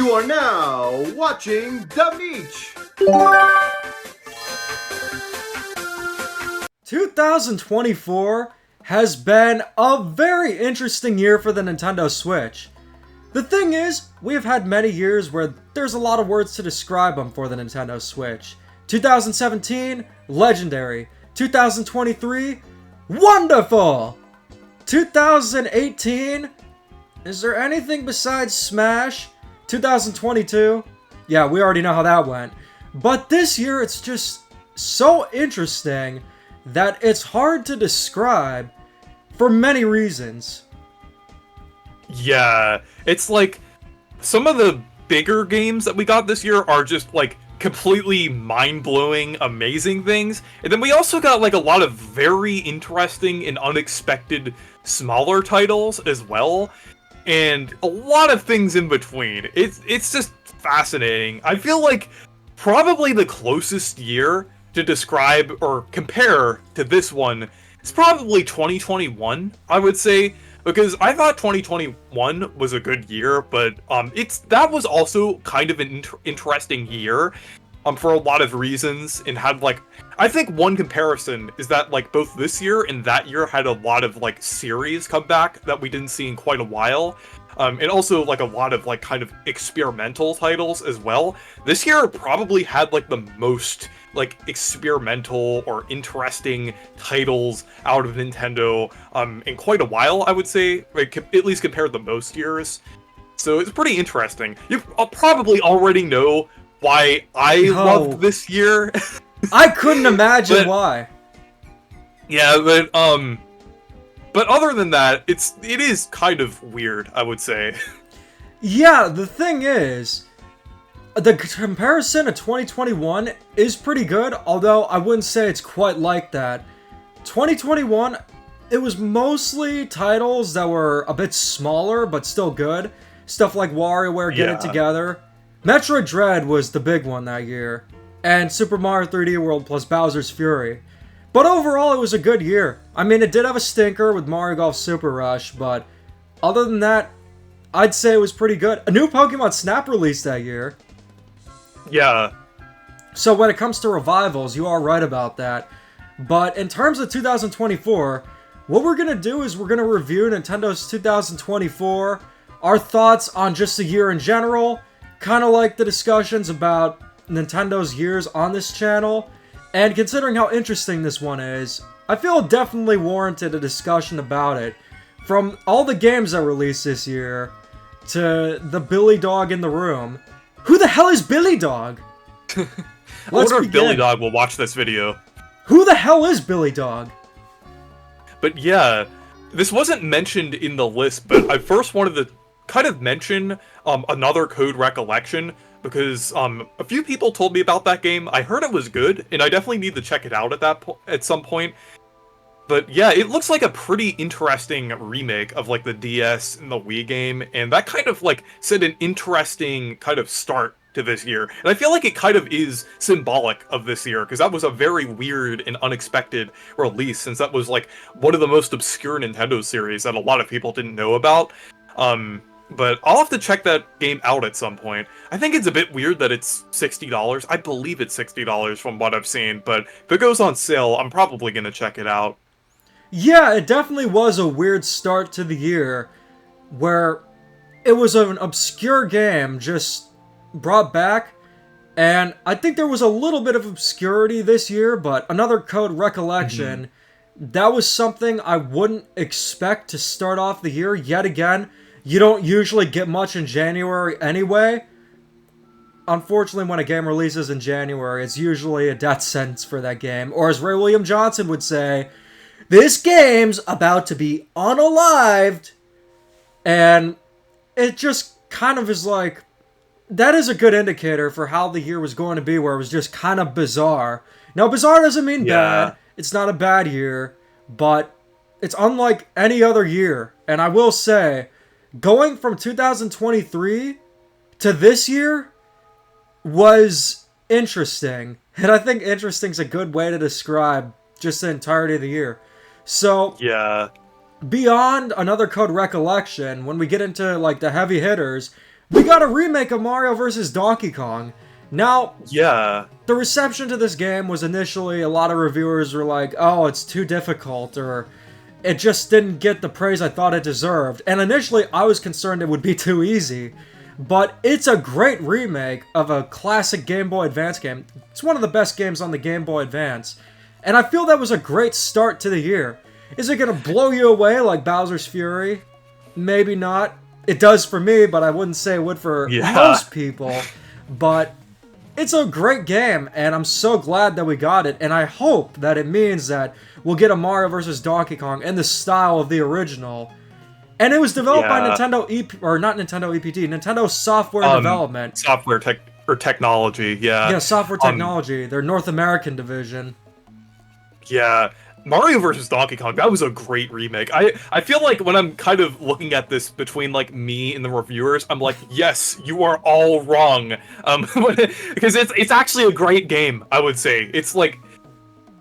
You are now watching Demeech. 2024 has been a very interesting year for the Nintendo Switch. The thing is, we have had many years where there's a lot of words to describe them for the Nintendo Switch. 2017, legendary. 2023, wonderful! 2018, is there anything besides Smash? 2022, yeah, we already know how that went. But this year, it's just so interesting that it's hard to describe for many reasons. Yeah, it's like some of the bigger games that we got this year are just like completely mind-blowing, amazing things. And then we also got like a lot of very interesting and unexpected smaller titles as well. And a lot of things in between. It's just fascinating. I feel like probably the closest year to describe or compare to this one is probably 2021, I would say. Because I thought 2021 was a good year, but that was also kind of an interesting year for a lot of reasons, and had like, I think one comparison is that like both this year and that year had a lot of like series come back that we didn't see in quite a while. And also like a lot of like kind of experimental titles as well. This year probably had like the most like experimental or interesting titles out of Nintendo in quite a while, I would say, like, at least compared to most years. So it's pretty interesting. You probably already know why I loved this year. I couldn't imagine why. Yeah, but other than that, it is kind of weird, I would say. Yeah, the thing is, the comparison of 2021 is pretty good, although I wouldn't say it's quite like that. 2021, it was mostly titles that were a bit smaller, but still good. Stuff like WarioWare Get It Together. Metroid Dread was the big one that year. And Super Mario 3D World plus Bowser's Fury. But overall, it was a good year. I mean, it did have a stinker with Mario Golf Super Rush, but other than that, I'd say it was pretty good. A new Pokemon Snap released that year. Yeah. So when it comes to revivals, you are right about that. But in terms of 2024, what we're going to do is we're going to review Nintendo's 2024, our thoughts on just the year in general, kind of like the discussions about Nintendo's years on this channel. And considering how interesting this one is, I feel it definitely warranted a discussion about it. From all the games that released this year, to the Billy Dog in the room. Who the hell is Billy Dog? I wonder if Billy Dog will watch this video. Who the hell is Billy Dog? But yeah, this wasn't mentioned in the list, but I first wanted to kind of mention another Code Recollection, because a few people told me about that game. I heard it was good, and I definitely need to check it out at some point. But yeah, it looks like a pretty interesting remake of like the DS and the Wii game, and that kind of like set an interesting kind of start to this year. And I feel like it kind of is symbolic of this year, because that was a very weird and unexpected release, since that was like one of the most obscure Nintendo series that a lot of people didn't know about. But I'll have to check that game out at some point. I think it's a bit weird that it's $60. I believe it's $60 from what I've seen, but if it goes on sale, I'm probably going to check it out. Yeah, it definitely was a weird start to the year, where it was an obscure game just brought back, and I think there was a little bit of obscurity this year, but another Code Recollection, that was something I wouldn't expect to start off the year yet again. You don't usually get much in January anyway. Unfortunately, when a game releases in January, it's usually a death sentence for that game. Or as Ray William Johnson would say, this game's about to be unalived. And it just kind of is like, that is a good indicator for how the year was going to be, where it was just kind of bizarre. Now, bizarre doesn't mean bad. It's not a bad year, but it's unlike any other year. And I will say, going from 2023 to this year was interesting. And I think interesting is a good way to describe just the entirety of the year. So, yeah, beyond another Code Recollection, when we get into like the heavy hitters, we got a remake of Mario vs. Donkey Kong. Now, Yeah. the reception to this game was initially, a lot of reviewers were like, oh, it's too difficult, or it just didn't get the praise I thought it deserved. And initially, I was concerned it would be too easy. But it's a great remake of a classic Game Boy Advance game. It's one of the best games on the Game Boy Advance. And I feel that was a great start to the year. Is it going to blow you away like Bowser's Fury? Maybe not. It does for me, but I wouldn't say it would for most people. But it's a great game, and I'm so glad that we got it. And I hope that it means that we'll get a Mario vs. Donkey Kong in the style of the original. And it was developed by Nintendo Nintendo Software Development. Technology, yeah. Yeah, Software Technology, their North American division. Yeah, Mario vs. Donkey Kong, that was a great remake. I feel like when I'm kind of looking at this between, like, me and the reviewers, I'm like, yes, you are all wrong. Because it's actually a great game, I would say. It's like,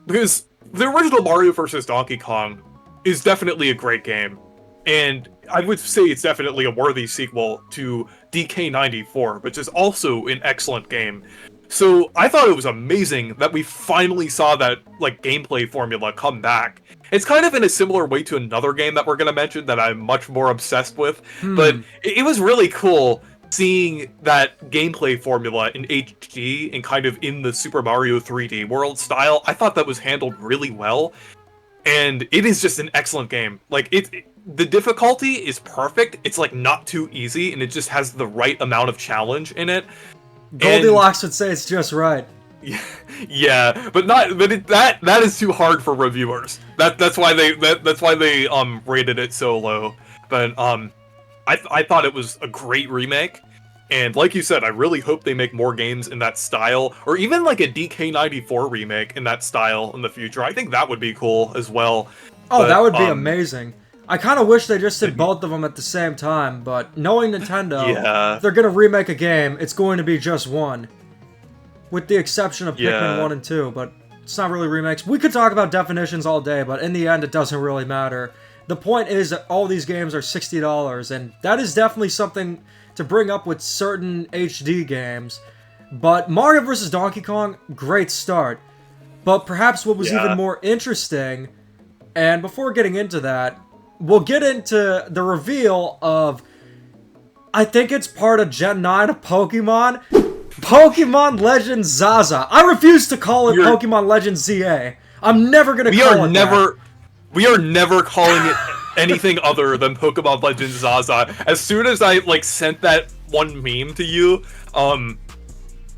because the original Mario vs. Donkey Kong is definitely a great game. And I would say it's definitely a worthy sequel to DK94, which is also an excellent game. So I thought it was amazing that we finally saw that, like, gameplay formula come back. It's kind of in a similar way to another game that we're going to mention that I'm much more obsessed with. But it was really cool seeing that gameplay formula in HD and kind of in the Super Mario 3D World style. I thought that was handled really well. And it is just an excellent game. Like, the difficulty is perfect. It's, like, not too easy, and it just has the right amount of challenge in it. Goldilocks would say it's just right. Yeah, but that is too hard for reviewers. That's why they rated it so low. But I thought it was a great remake. And like you said, I really hope they make more games in that style, or even like a DK94 remake in that style in the future. I think that would be cool as well. Oh, that would be amazing. I kind of wish they just did both of them at the same time, but knowing Nintendo, if they're going to remake a game, it's going to be just one. With the exception of Pikmin 1 and 2, but it's not really remakes. We could talk about definitions all day, but in the end, it doesn't really matter. The point is that all these games are $60, and that is definitely something to bring up with certain HD games. But Mario vs. Donkey Kong, great start. But perhaps what was even more interesting, and before getting into that, we'll get into the reveal of, I think it's part of Gen 9 of Pokemon, Pokemon Legends Zaza. I refuse to call it Pokemon Legends ZA. I'm never gonna call it that. We are never calling it anything other than Pokemon Legends Zaza. As soon as I, like, sent that one meme to you,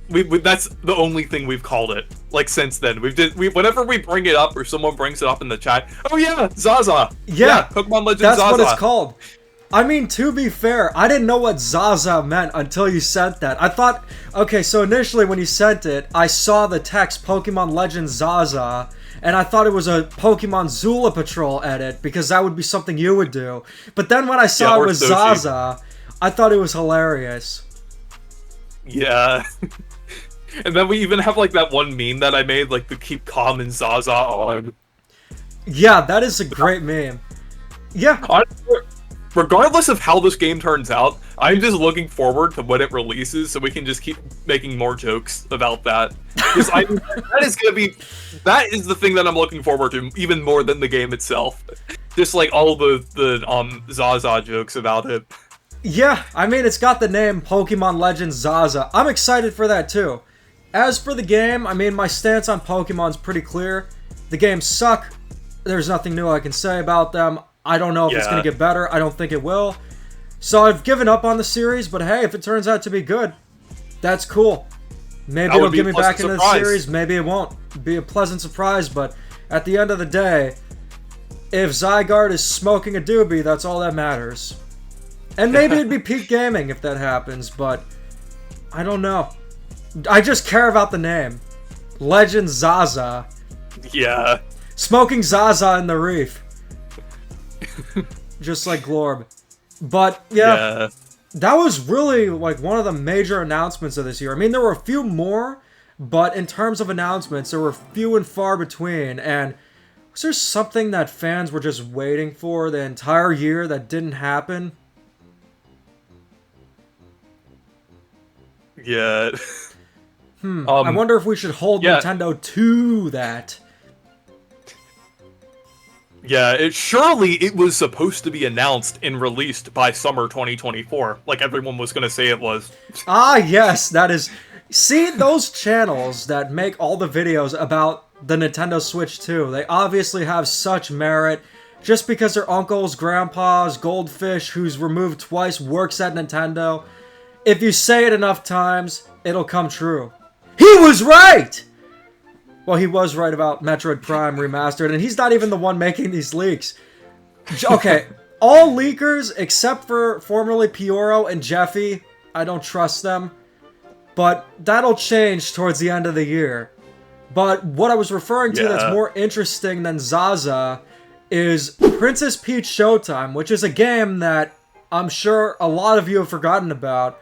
that's the only thing we've called it. Like, since then, whenever we bring it up or someone brings it up in the chat, oh yeah, Zaza. Yeah, Pokemon Legends Zaza. That's what it's called. I mean, to be fair, I didn't know what Zaza meant until you sent that. I thought, okay, so initially when you sent it, I saw the text Pokemon Legends Zaza, and I thought it was a Pokemon Zula Patrol edit, because that would be something you would do. But then when I saw it was Zaza, I thought it was hilarious. Yeah. And then we even have, like, that one meme that I made, like, the keep calm and Zaza on. Yeah, that is a great meme. Yeah. Regardless of how this game turns out, I'm just looking forward to when it releases so we can just keep making more jokes about that. Because that is the thing that I'm looking forward to, even more than the game itself. Just, like, all the Zaza jokes about it. Yeah, I mean, it's got the name Pokemon Legends Zaza. I'm excited for that, too. As for the game, I mean, my stance on Pokemon's pretty clear. The games suck. There's nothing new I can say about them. I don't know if it's going to get better. I don't think it will. So I've given up on the series, but hey, if it turns out to be good, that's cool. Maybe it'll get me back into the series, maybe it won't. It'll be a pleasant surprise, but at the end of the day, if Zygarde is smoking a doobie, that's all that matters. And maybe it'd be peak gaming if that happens, but I don't know. I just care about the name. Legend Zaza. Yeah. Smoking Zaza in the reef. Just like Glorb. But, yeah. That was really, like, one of the major announcements of this year. I mean, there were a few more, but in terms of announcements, there were few and far between, and was there something that fans were just waiting for the entire year that didn't happen? Yeah. I wonder if we should hold yeah. Nintendo to that. Yeah, surely it was supposed to be announced and released by summer 2024, like everyone was gonna say it was. Ah, yes, that is... See, those channels that make all the videos about the Nintendo Switch 2, they obviously have such merit. Just because their uncles, grandpas, Goldfish, who's removed twice, works at Nintendo. If you say it enough times, it'll come true. He was right! Well, he was right about Metroid Prime Remastered, and he's not even the one making these leaks. Okay, all leakers, except for formerly Pioro and Jeffy, I don't trust them. But that'll change towards the end of the year. But what I was referring to that's more interesting than Zaza is Princess Peach Showtime, which is a game that I'm sure a lot of you have forgotten about.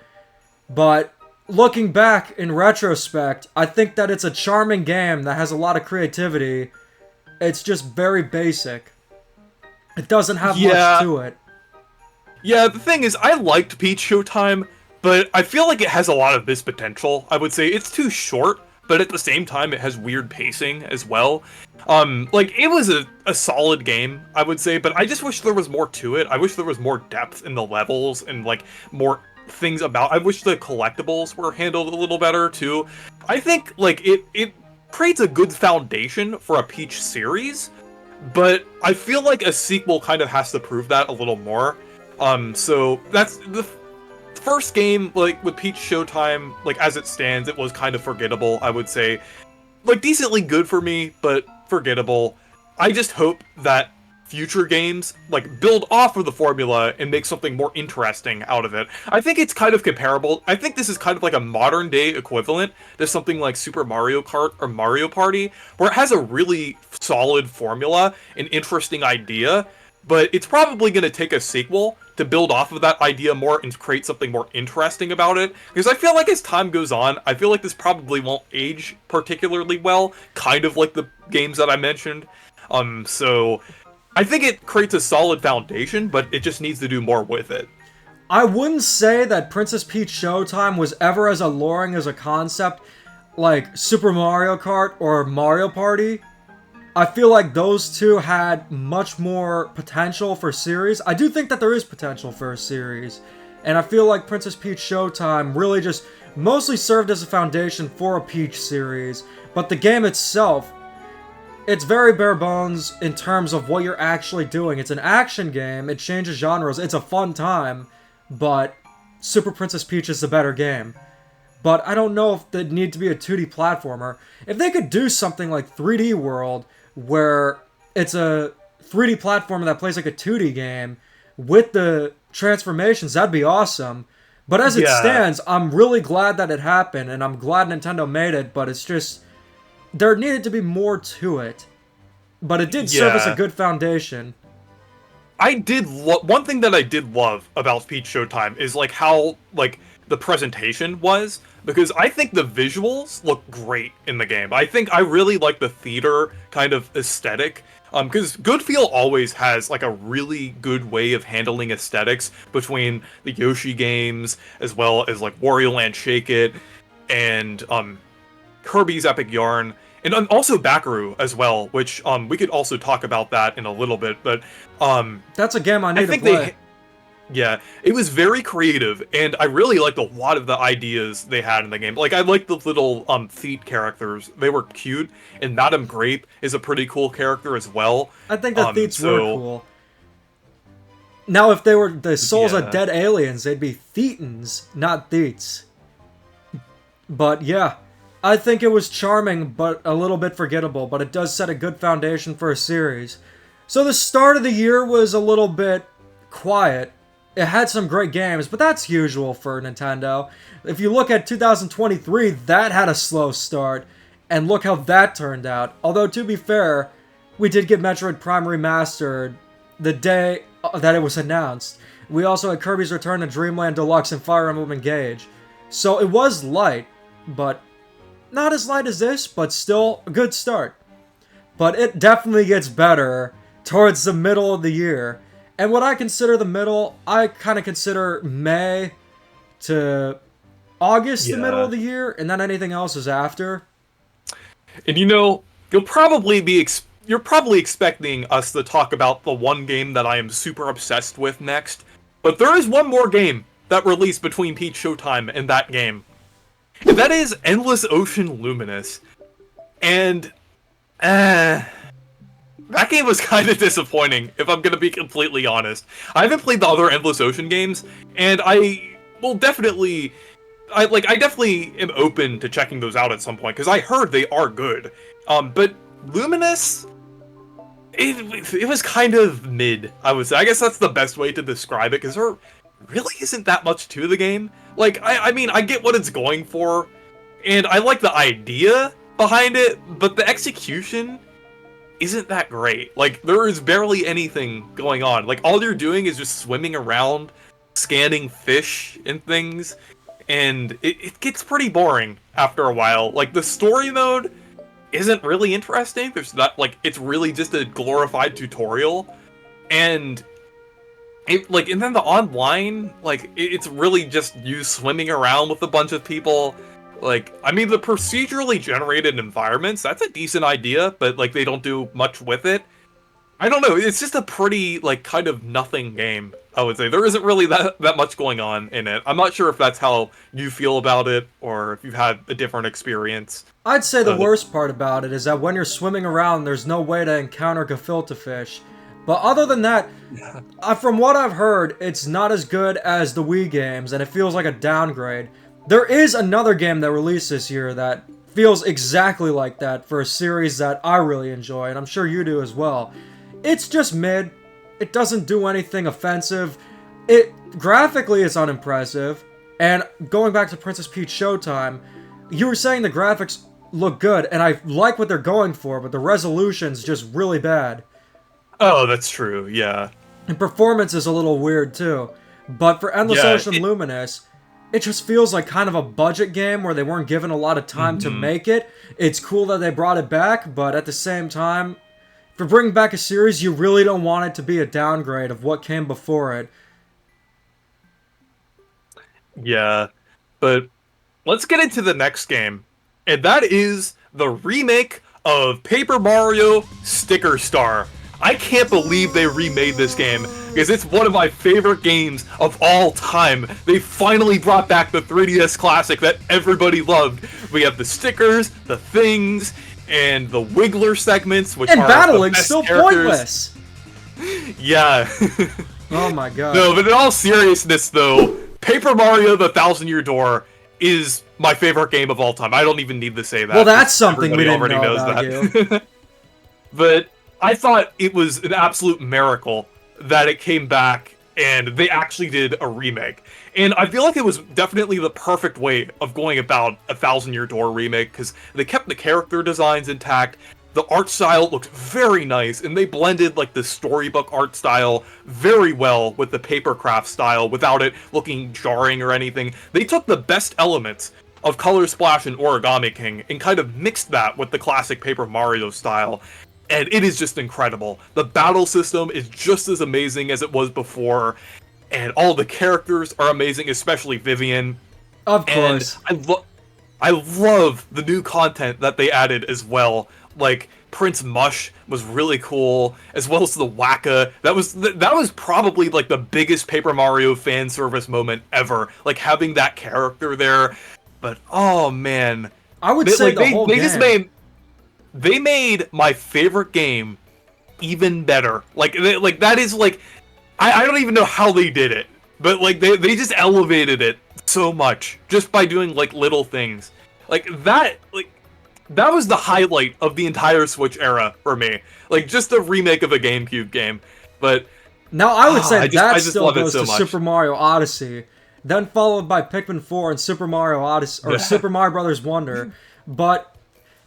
But looking back in retrospect, I think that it's a charming game that has a lot of creativity. It's just very basic. It doesn't have much to it. Yeah, the thing is, I liked Peach Showtime, but I feel like it has a lot of missed potential. I would say it's too short, but at the same time, it has weird pacing as well. Like, it was a solid game, I would say, but I just wish there was more to it. I wish there was more depth in the levels and, like, more things about... I wish the collectibles were handled a little better, too. I think, like, it creates a good foundation for a Peach series, but I feel like a sequel kind of has to prove that a little more. So that's the first game, like, with Peach Showtime, like, as it stands, it was kind of forgettable, I would say. Like, decently good for me, but forgettable. I just hope that future games, like, build off of the formula and make something more interesting out of it. I think it's kind of comparable. I think this is kind of like a modern-day equivalent to something like Super Mario Kart or Mario Party, where it has a really solid formula, an interesting idea, but it's probably going to take a sequel to build off of that idea more and create something more interesting about it. Because I feel like as time goes on, I feel like this probably won't age particularly well, kind of like the games that I mentioned. So I think it creates a solid foundation, but it just needs to do more with it. I wouldn't say that Princess Peach Showtime was ever as alluring as a concept like Super Mario Kart or Mario Party. I feel like those two had much more potential for series. I do think that there is potential for a series. And I feel like Princess Peach Showtime really just mostly served as a foundation for a Peach series. But the game itself, it's very bare bones in terms of what you're actually doing. It's an action game, it changes genres, it's a fun time, but Super Princess Peach is the better game. But I don't know if it'd need to be a 2D platformer. If they could do something like 3D World, where it's a 3D platformer that plays like a 2D game with the transformations, that'd be awesome. But as it stands, I'm really glad that it happened, and I'm glad Nintendo made it, but it's just... there needed to be more to it. But it did serve as a good foundation. One thing that I did love about Peach Showtime is, like, how, like, the presentation was, because I think the visuals look great in the game. I really like the theater kind of aesthetic, because Goodfeel always has, like, a really good way of handling aesthetics between the Yoshi games, as well as, like, Wario Land Shake It, and, Kirby's Epic Yarn, and also Bakaru as well, which, we could also talk about that in a little bit, but, that's a game I need to play. Yeah, it was very creative, and I really liked a lot of the ideas they had in the game. Like, I liked the little, Feet characters. They were cute, and Madame Grape is a pretty cool character as well. I think the Feets were cool. Now, if they were the souls of dead aliens, they'd be Thetans, not Theets. But, yeah, I think it was charming, but a little bit forgettable, but it does set a good foundation for a series. So the start of the year was a little bit quiet. It had some great games, but that's usual for Nintendo. If you look at 2023, that had a slow start, and look how that turned out. Although, to be fair, we did get Metroid Prime Remastered the day that it was announced. We also had Kirby's Return to Dreamland Deluxe and Fire Emblem Engage. So it was light, but not as light as this, but still a good start. But it definitely gets better towards the middle of the year. And what I consider the middle, I kind of consider May to August, the Yeah. middle of the year, and then anything else is after. And you're probably expecting us to talk about the one game that I am super obsessed with next. But there is one more game that released between Peach Showtime and that game. And that is Endless Ocean Luminous. And that game was kind of disappointing, if I'm gonna be completely honest. I haven't played the other Endless Ocean games, and I definitely am open to checking those out at some point, because I heard they are good. But Luminous, it was kind of mid, I would say. I guess that's the best way to describe it, because there really isn't that much to the game. Like, I mean, I get what it's going for, and I like the idea behind it, but the execution isn't that great. Like, there is barely anything going on. Like, all you're doing is just swimming around, scanning fish and things, and it gets pretty boring after a while. Like, the story mode isn't really interesting. There's not, like, it's really just a glorified tutorial, and and then the online, like, it's really just you swimming around with a bunch of people. Like, I mean, the procedurally generated environments, that's a decent idea, but, like, they don't do much with it. I don't know, it's just a pretty, like, kind of nothing game, I would say. There isn't really that much going on in it. I'm not sure if that's how you feel about it, or if you've had a different experience. I'd say the worst part about it is that when you're swimming around, there's no way to encounter gefilte fish. But other than that, from what I've heard, it's not as good as the Wii games, and it feels like a downgrade. There is another game that released this year that feels exactly like that for a series that I really enjoy, and I'm sure you do as well. It's just mid. It doesn't do anything offensive. Graphically, it's unimpressive. And going back to Princess Peach Showtime, you were saying the graphics look good, and I like what they're going for, but the resolution's just really bad. Oh, that's true, yeah. And performance is a little weird, too. But for Endless Ocean Luminous, it just feels like kind of a budget game where they weren't given a lot of time to make it. It's cool that they brought it back, but at the same time, for bringing back a series, you really don't want it to be a downgrade of what came before it. Yeah, but let's get into the next game. And that is the remake of Paper Mario Sticker Star. I can't believe they remade this game, because it's one of my favorite games of all time. They finally brought back the 3DS classic that everybody loved. We have the stickers, the things, and the Wiggler segments, which and are battling's the best still characters. Pointless. Yeah. Oh my god. No, but in all seriousness, though, Paper Mario: The Thousand-Year Door is my favorite game of all time. I don't even need to say that. Well, that's something we didn't already know knows about that. you. But I thought it was an absolute miracle that it came back and they actually did a remake. And I feel like it was definitely the perfect way of going about a Thousand-Year Door remake, because they kept the character designs intact, the art style looked very nice, and they blended like the storybook art style very well with the papercraft style without it looking jarring or anything. They took the best elements of Color Splash and Origami King and kind of mixed that with the classic Paper Mario style. And it is just incredible. The battle system is just as amazing as it was before, and all the characters are amazing, especially Vivian. Of course. And I love the new content that they added as well. Like, Prince Mush was really cool, as well as the Waka. That was probably like the biggest Paper Mario fan service moment ever. Like, having that character there. But oh man, I would say the whole game. They made my favorite game even better. Like that is like, I don't even know how they did it, but like they just elevated it so much just by doing like little things like that. Like, that was the highlight of the entire Switch era for me. Like, just a remake of a GameCube game. But now I would say that still still goes to Super Mario Odyssey, then followed by Pikmin 4 and Super Mario Odyssey, or Super Mario Brothers Wonder. But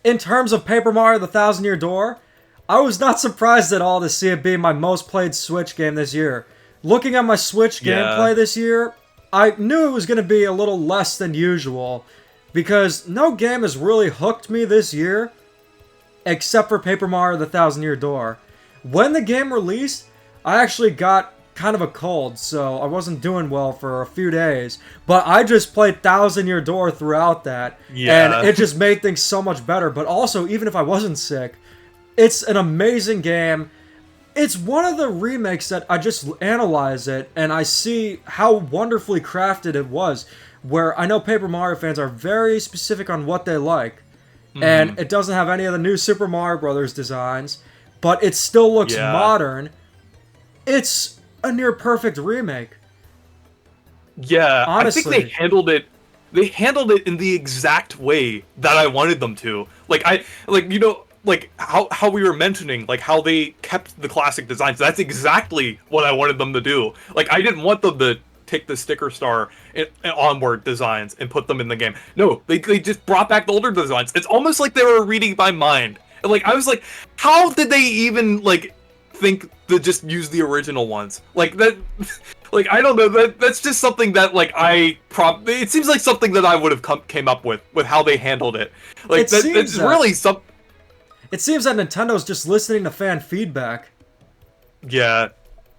in terms of Paper Mario: The Thousand-Year Door, I was not surprised at all to see it be my most played Switch game this year. Looking at my Switch gameplay this year, I knew it was going to be a little less than usual, because no game has really hooked me this year, except for Paper Mario: The Thousand-Year Door. When the game released, I actually got kind of a cold, so I wasn't doing well for a few days. But I just played Thousand Year Door throughout that, and it just made things so much better. But also, even if I wasn't sick, it's an amazing game. It's one of the remakes that I just analyze it, and I see how wonderfully crafted it was, where I know Paper Mario fans are very specific on what they like, and it doesn't have any of the new Super Mario Brothers designs, but it still looks modern. It's a near-perfect remake. Yeah, honestly. I think they handled it in the exact way that I wanted them to. Like how we were mentioning, like how they kept the classic designs. That's exactly what I wanted them to do. Like I didn't want them to take the sticker star and onward designs and put them in the game. No, they just brought back the older designs. It's almost like they were reading my mind. And like I was like, how did they even like think to just use the original ones? Like that. Like I don't know. That's just something that like it seems like something that I would have came up with how they handled it. Like it's really some. It seems that Nintendo's just listening to fan feedback. Yeah,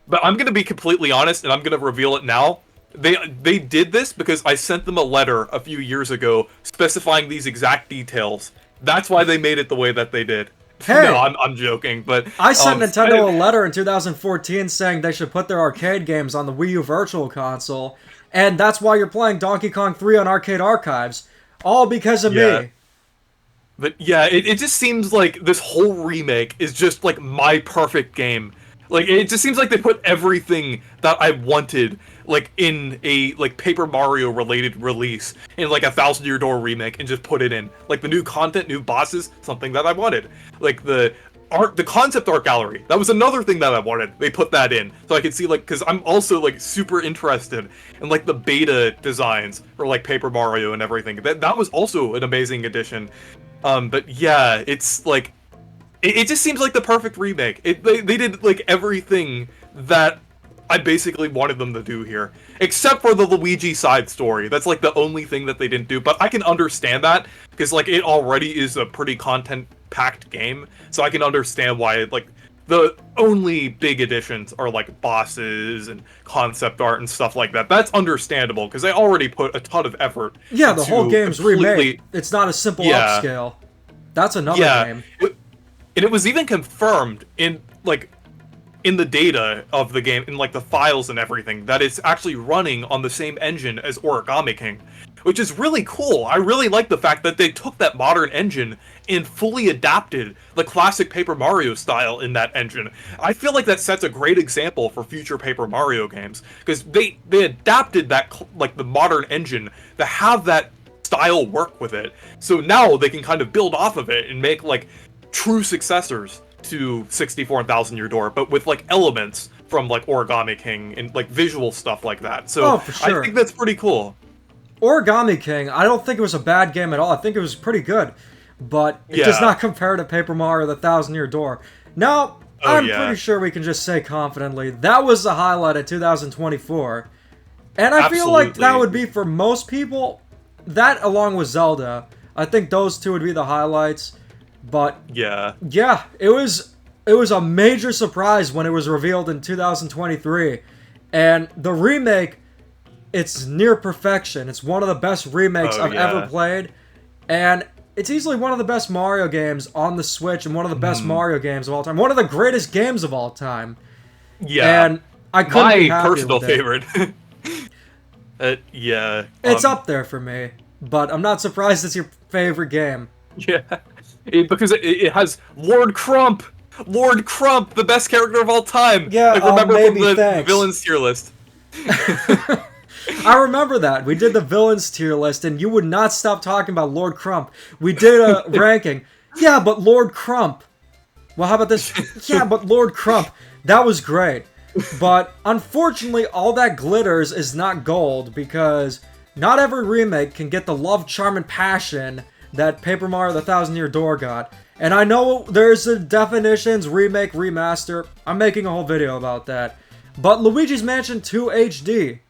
but I'm gonna be completely honest, and I'm gonna reveal it now. They did this because I sent them a letter a few years ago specifying these exact details. That's why they made it the way that they did. Hey, no, I'm joking, but I sent Nintendo a letter in 2014 saying they should put their arcade games on the Wii U Virtual Console, and that's why you're playing Donkey Kong 3 on Arcade Archives, all because of me. But yeah, it just seems like this whole remake is just like my perfect game. Like it just seems like they put everything that I wanted like in a like Paper Mario related release in like a Thousand Year Door remake and just put it in. Like the new content, new bosses, something that I wanted. Like the concept art gallery, that was another thing that I wanted. They put that in so I could see like, because I'm also like super interested in like the beta designs for like Paper Mario and everything. That was also an amazing addition. But yeah, it's like it just seems like the perfect remake. They did like everything that I basically wanted them to do here, except for the Luigi side story. That's like the only thing that they didn't do. But I can understand that because like it already is a pretty content-packed game, so I can understand why like the only big additions are like bosses and concept art and stuff like that. That's understandable because they already put a ton of effort. Yeah, the whole game's remade. It's not a simple upscale. That's another game. And it was even confirmed in the data of the game, in like the files and everything, that it's actually running on the same engine as Origami King, which is really cool. I really like the fact that they took that modern engine and fully adapted the classic Paper Mario style in that engine. I feel like that sets a great example for future Paper Mario games, because they adapted that like the modern engine to have that style work with it. So now they can kind of build off of it and make like true successors to 64 and Thousand Year Door, but with like elements from like Origami King and like visual stuff like that. So for sure. I think that's pretty cool. Origami King, I don't think it was a bad game at all. I think it was pretty good, but it does not compare to Paper Mario: The Thousand Year Door. Now, I'm pretty sure we can just say confidently that was the highlight of 2024, and I feel like that would be for most people. That along with Zelda, I think those two would be the highlights. But yeah, it was a major surprise when it was revealed in 2023, and the remake, it's near perfection. It's one of the best remakes I've ever played, and it's easily one of the best Mario games on the Switch and one of the best Mario games of all time. One of the greatest games of all time. Yeah, and I couldn't be happy personal with favorite. It's up there for me, but I'm not surprised it's your favorite game. Yeah. Because it has Lord Crump, the best character of all time. Yeah, like, remember maybe, from the thanks. villains tier list. I remember that. We did the villains tier list, and you would not stop talking about Lord Crump. We did a ranking. Yeah, but Lord Crump. Well, how about this? Yeah, but Lord Crump. That was great. But unfortunately, all that glitters is not gold, because not every remake can get the love, charm, and passion that Paper Mario: The Thousand Year Door got. And I know there's the definitions, remake, remaster. I'm making a whole video about that. But Luigi's Mansion 2 HD.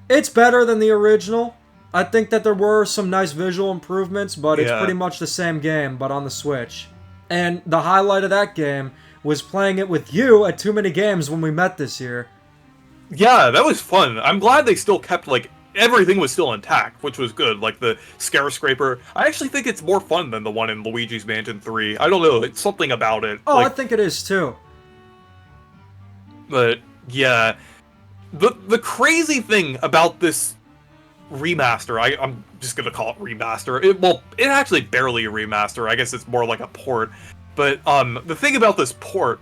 It's better than the original. I think that there were some nice visual improvements, but it's pretty much the same game, but on the Switch. And the highlight of that game was playing it with you at Too Many Games when we met this year. Yeah, that was fun. I'm glad they still kept, like, everything was still intact, which was good. Like, the Scare Scraper. I actually think it's more fun than the one in Luigi's Mansion 3. I don't know, it's something about it. Oh, like, I think it is too. But, yeah. The crazy thing about this remaster, I'm just gonna call it remaster. It actually barely a remaster. I guess it's more like a port. But, the thing about this port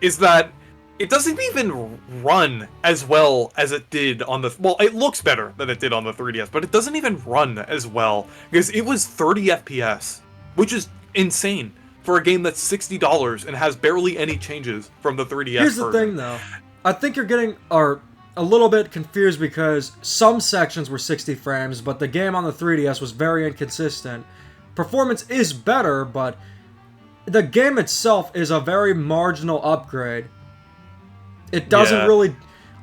is that it doesn't even run as well as it did on the... Well, it looks better than it did on the 3DS, but it doesn't even run as well, because it was 30 FPS, which is insane for a game that's $60 and has barely any changes from the 3DS Here's the version. thing, though. I think you're getting a little bit confused because some sections were 60 frames, but the game on the 3DS was very inconsistent. Performance is better, but the game itself is a very marginal upgrade. It doesn't really...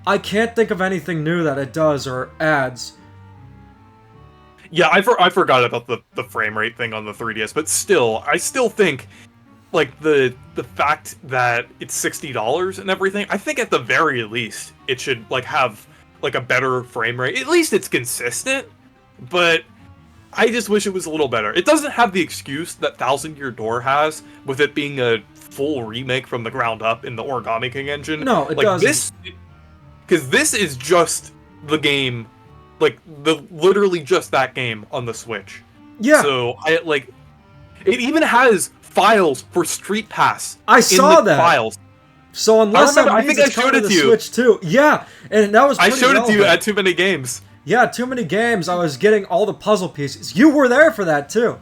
I can't think of anything new that it does or adds. Yeah, I forgot about the frame rate thing on the 3DS, but still, I still think, like, the fact that it's $60 and everything, I think at the very least, it should, like, have, like, a better frame rate. At least it's consistent, but I just wish it was a little better. It doesn't have the excuse that Thousand Year Door has, with it being a full remake from the ground up in the Origami King engine. No, it doesn't. Because this is just the game, like, literally just that game on the Switch. Yeah. So, it even has files for Street Pass. I saw that. Files. So unless I think I showed it to you. Switch too. Yeah, and that was I pretty showed it to you relevant. at Too Many Games. Yeah, Too Many Games. I was getting all the puzzle pieces. You were there for that too.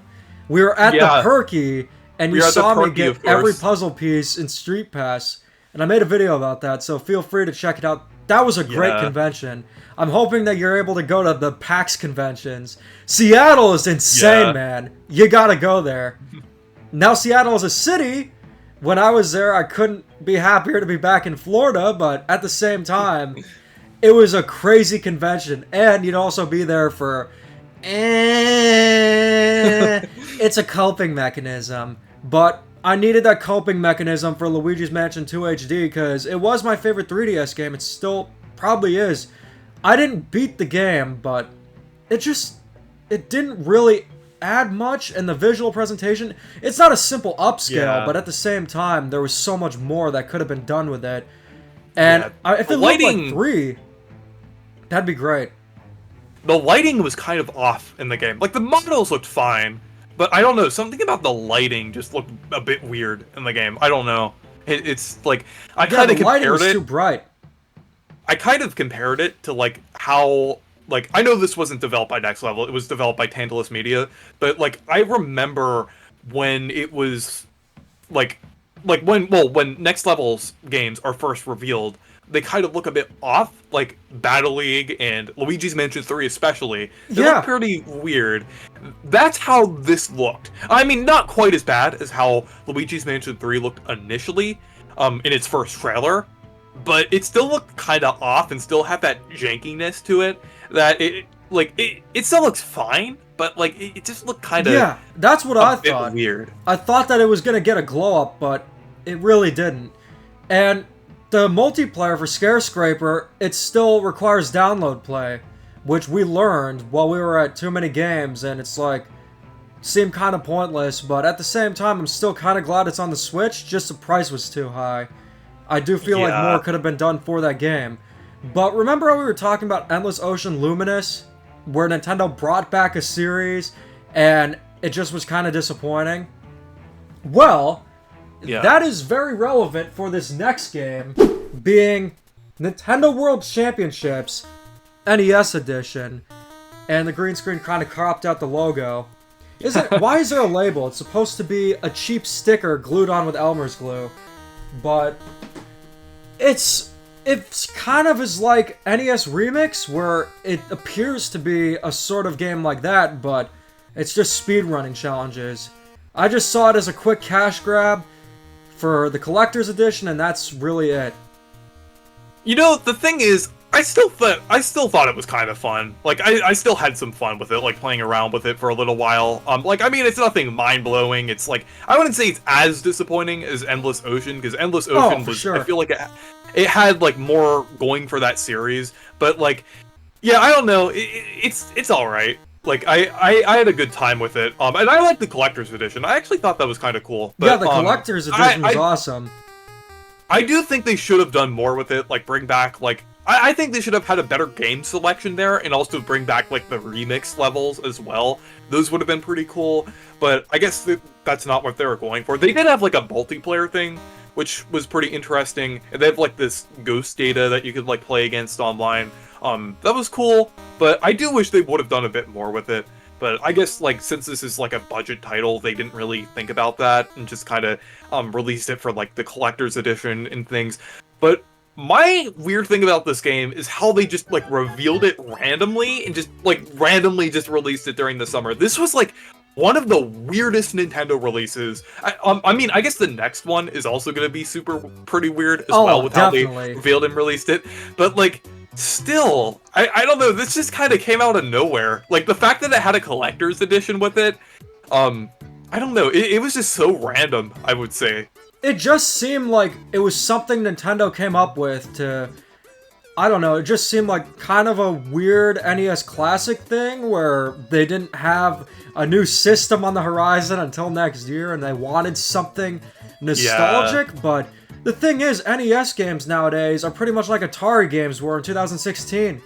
We were at the Perky, and you saw me get every puzzle piece in Street Pass, and I made a video about that, so feel free to check it out. That was a great convention. I'm hoping that you're able to go to the PAX conventions. Seattle is insane, man. You gotta go there. Now, Seattle is a city. When I was there, I couldn't be happier to be back in Florida, but at the same time, it was a crazy convention, and you'd also be there for... it's a coping mechanism, but I needed that coping mechanism for Luigi's Mansion 2 HD because it was my favorite 3DS game. It still probably is. I didn't beat the game, but it didn't really add much, and the visual presentation, it's not a simple upscale, but at the same time, there was so much more that could have been done with it. And if it looked like 3, that'd be great. The lighting was kind of off in the game. Like, the models looked fine, but I don't know, something about the lighting just looked a bit weird in the game. I don't know. It's like, I kind of compared it... the lighting was too bright. I kind of compared it to, like, how... Like, I know this wasn't developed by Next Level, it was developed by Tantalus Media, but, like, I remember when it was, when Next Level's games are first revealed, they kind of look a bit off, like Battle League and Luigi's Mansion 3 especially. They look pretty weird. That's how this looked. I mean, not quite as bad as how Luigi's Mansion 3 looked initially, in its first trailer, but it still looked kind of off and still had that jankiness to it, that it still looks fine, but, like, it just looked kind of... Yeah, that's what I thought. Weird. I thought that it was going to get a glow-up, but it really didn't. And the multiplayer for Scare Scraper, it still requires download play, which we learned while we were at Too Many Games, and it's like, seemed kind of pointless, but at the same time, I'm still kind of glad it's on the Switch, just the price was too high. I do feel like more could have been done for that game. But remember how we were talking about Endless Ocean Luminous, where Nintendo brought back a series, and it just was kind of disappointing? Well... that is very relevant for this next game, being Nintendo World Championships NES Edition, and the green screen kind of cropped out the logo. Why is there a label? It's supposed to be a cheap sticker glued on with Elmer's glue, but it's kind of is like NES Remix, where it appears to be a sort of game like that, but it's just speedrunning challenges. I just saw it as a quick cash grab for the collector's edition, and that's really it. You know, the thing is, I still thought it was kind of fun. Like, I still had some fun with it, like, playing around with it for a little while. Like, I mean, it's nothing mind-blowing. It's like, I wouldn't say it's as disappointing as Endless Ocean, because Endless Ocean was, sure. I feel like it had like more going for that series. But like, yeah, I don't know. It's all right. Like I had a good time with it. And I like the collector's edition. I actually thought that was kind of cool. But, yeah, the collector's edition was awesome. I do think they should have done more with it. Like bring back like I think they should have had a better game selection there, and also bring back like the remix levels as well. Those would have been pretty cool. But I guess that's not what they were going for. They did have like a multiplayer thing, which was pretty interesting. And they have like this ghost data that you could like play against online. That was cool, but I do wish they would have done a bit more with it. But I guess, like, since this is, like, a budget title, they didn't really think about that and just kind of released it for, like, the collector's edition and things. But my weird thing about this game is how they just, like, revealed it randomly and just, like, randomly just released it during the summer. This was, like, one of the weirdest Nintendo releases. I mean, I guess the next one is also going to be pretty weird as well with definitely. how they revealed and released it. But, like... Still, I don't know, this just kind of came out of nowhere. Like, the fact that it had a collector's edition with it, I don't know, it was just so random, I would say. It just seemed like it was something Nintendo came up with to... I don't know, it just seemed like kind of a weird NES Classic thing where they didn't have a new system on the horizon until next year and they wanted something nostalgic, but... The thing is, NES games nowadays are pretty much like Atari games were in 2016.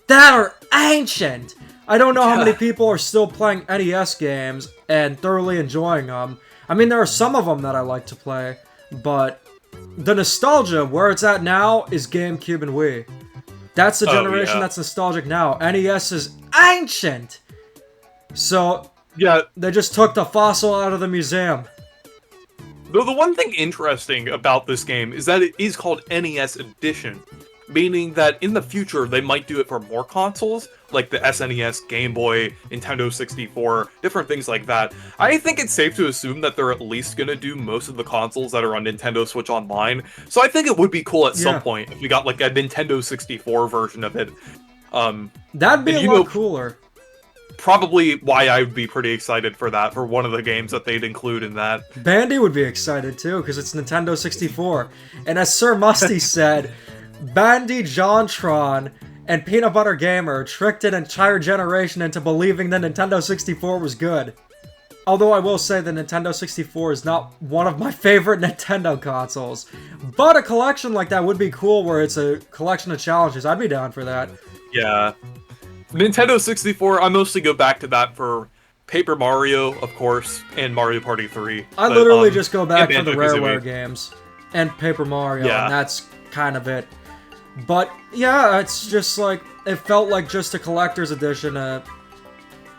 That are ancient! I don't know how many people are still playing NES games and thoroughly enjoying them. I mean, there are some of them that I like to play, but the nostalgia, where it's at now, is GameCube and Wii. That's the generation that's nostalgic now. NES is ancient! So, yeah, they just took the fossil out of the museum. Though the one thing interesting about this game is that it is called NES Edition, meaning that in the future they might do it for more consoles, like the SNES, Game Boy, Nintendo 64, different things like that. I think it's safe to assume that they're at least going to do most of the consoles that are on Nintendo Switch Online, so I think it would be cool at some point if we got like a Nintendo 64 version of it. That'd be a lot cooler. Probably why I would be pretty excited for that, for one of the games that they'd include in that. Bandy would be excited too, because it's Nintendo 64. And as Sir Musty said, Bandy, Jontron, and Peanut Butter Gamer tricked an entire generation into believing that Nintendo 64 was good. Although I will say the Nintendo 64 is not one of my favorite Nintendo consoles. But a collection like that would be cool, where it's a collection of challenges. I'd be down for that. Yeah. Nintendo 64, I mostly go back to that for Paper Mario, of course, and Mario Party 3. I literally just go back for the Rareware games and Paper Mario, and that's kind of it. But yeah, it's just like, it felt like just a collector's edition.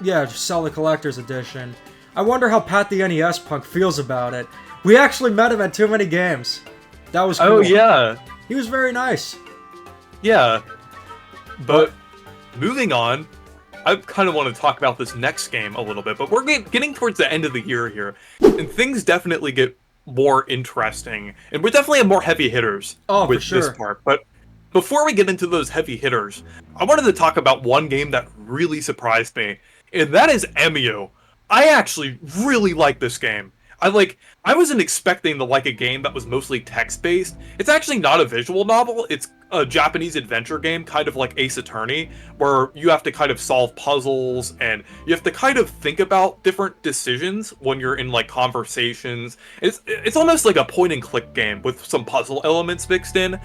Just sell the collector's edition. I wonder how Pat the NES Punk feels about it. We actually met him at Too Many Games. That was cool. Oh yeah. He was very nice. Yeah. But moving on, I kind of want to talk about this next game a little bit, but we're getting towards the end of the year here, and things definitely get more interesting, and we definitely have more heavy hitters with this part. But before we get into those heavy hitters, I wanted to talk about one game that really surprised me, and that is Emio. I actually really like this game. I wasn't expecting to like a game that was mostly text-based. It's actually not a visual novel, it's a Japanese adventure game, kind of like Ace Attorney, where you have to kind of solve puzzles, and you have to kind of think about different decisions when you're in, like, conversations. It's almost like a point-and-click game with some puzzle elements mixed in,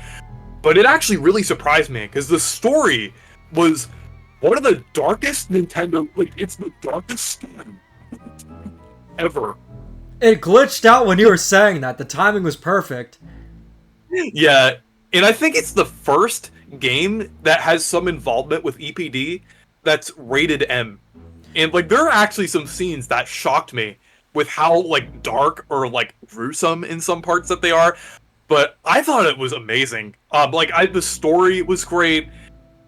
but it actually really surprised me, because the story was one of the darkest Nintendo... Like, it's the darkest game ever. It glitched out when you were saying that. The timing was perfect. Yeah, and I think it's the first game that has some involvement with EPD that's rated M. And, like, there are actually some scenes that shocked me with how, like, dark or, like, gruesome in some parts that they are. But I thought it was amazing. The story was great,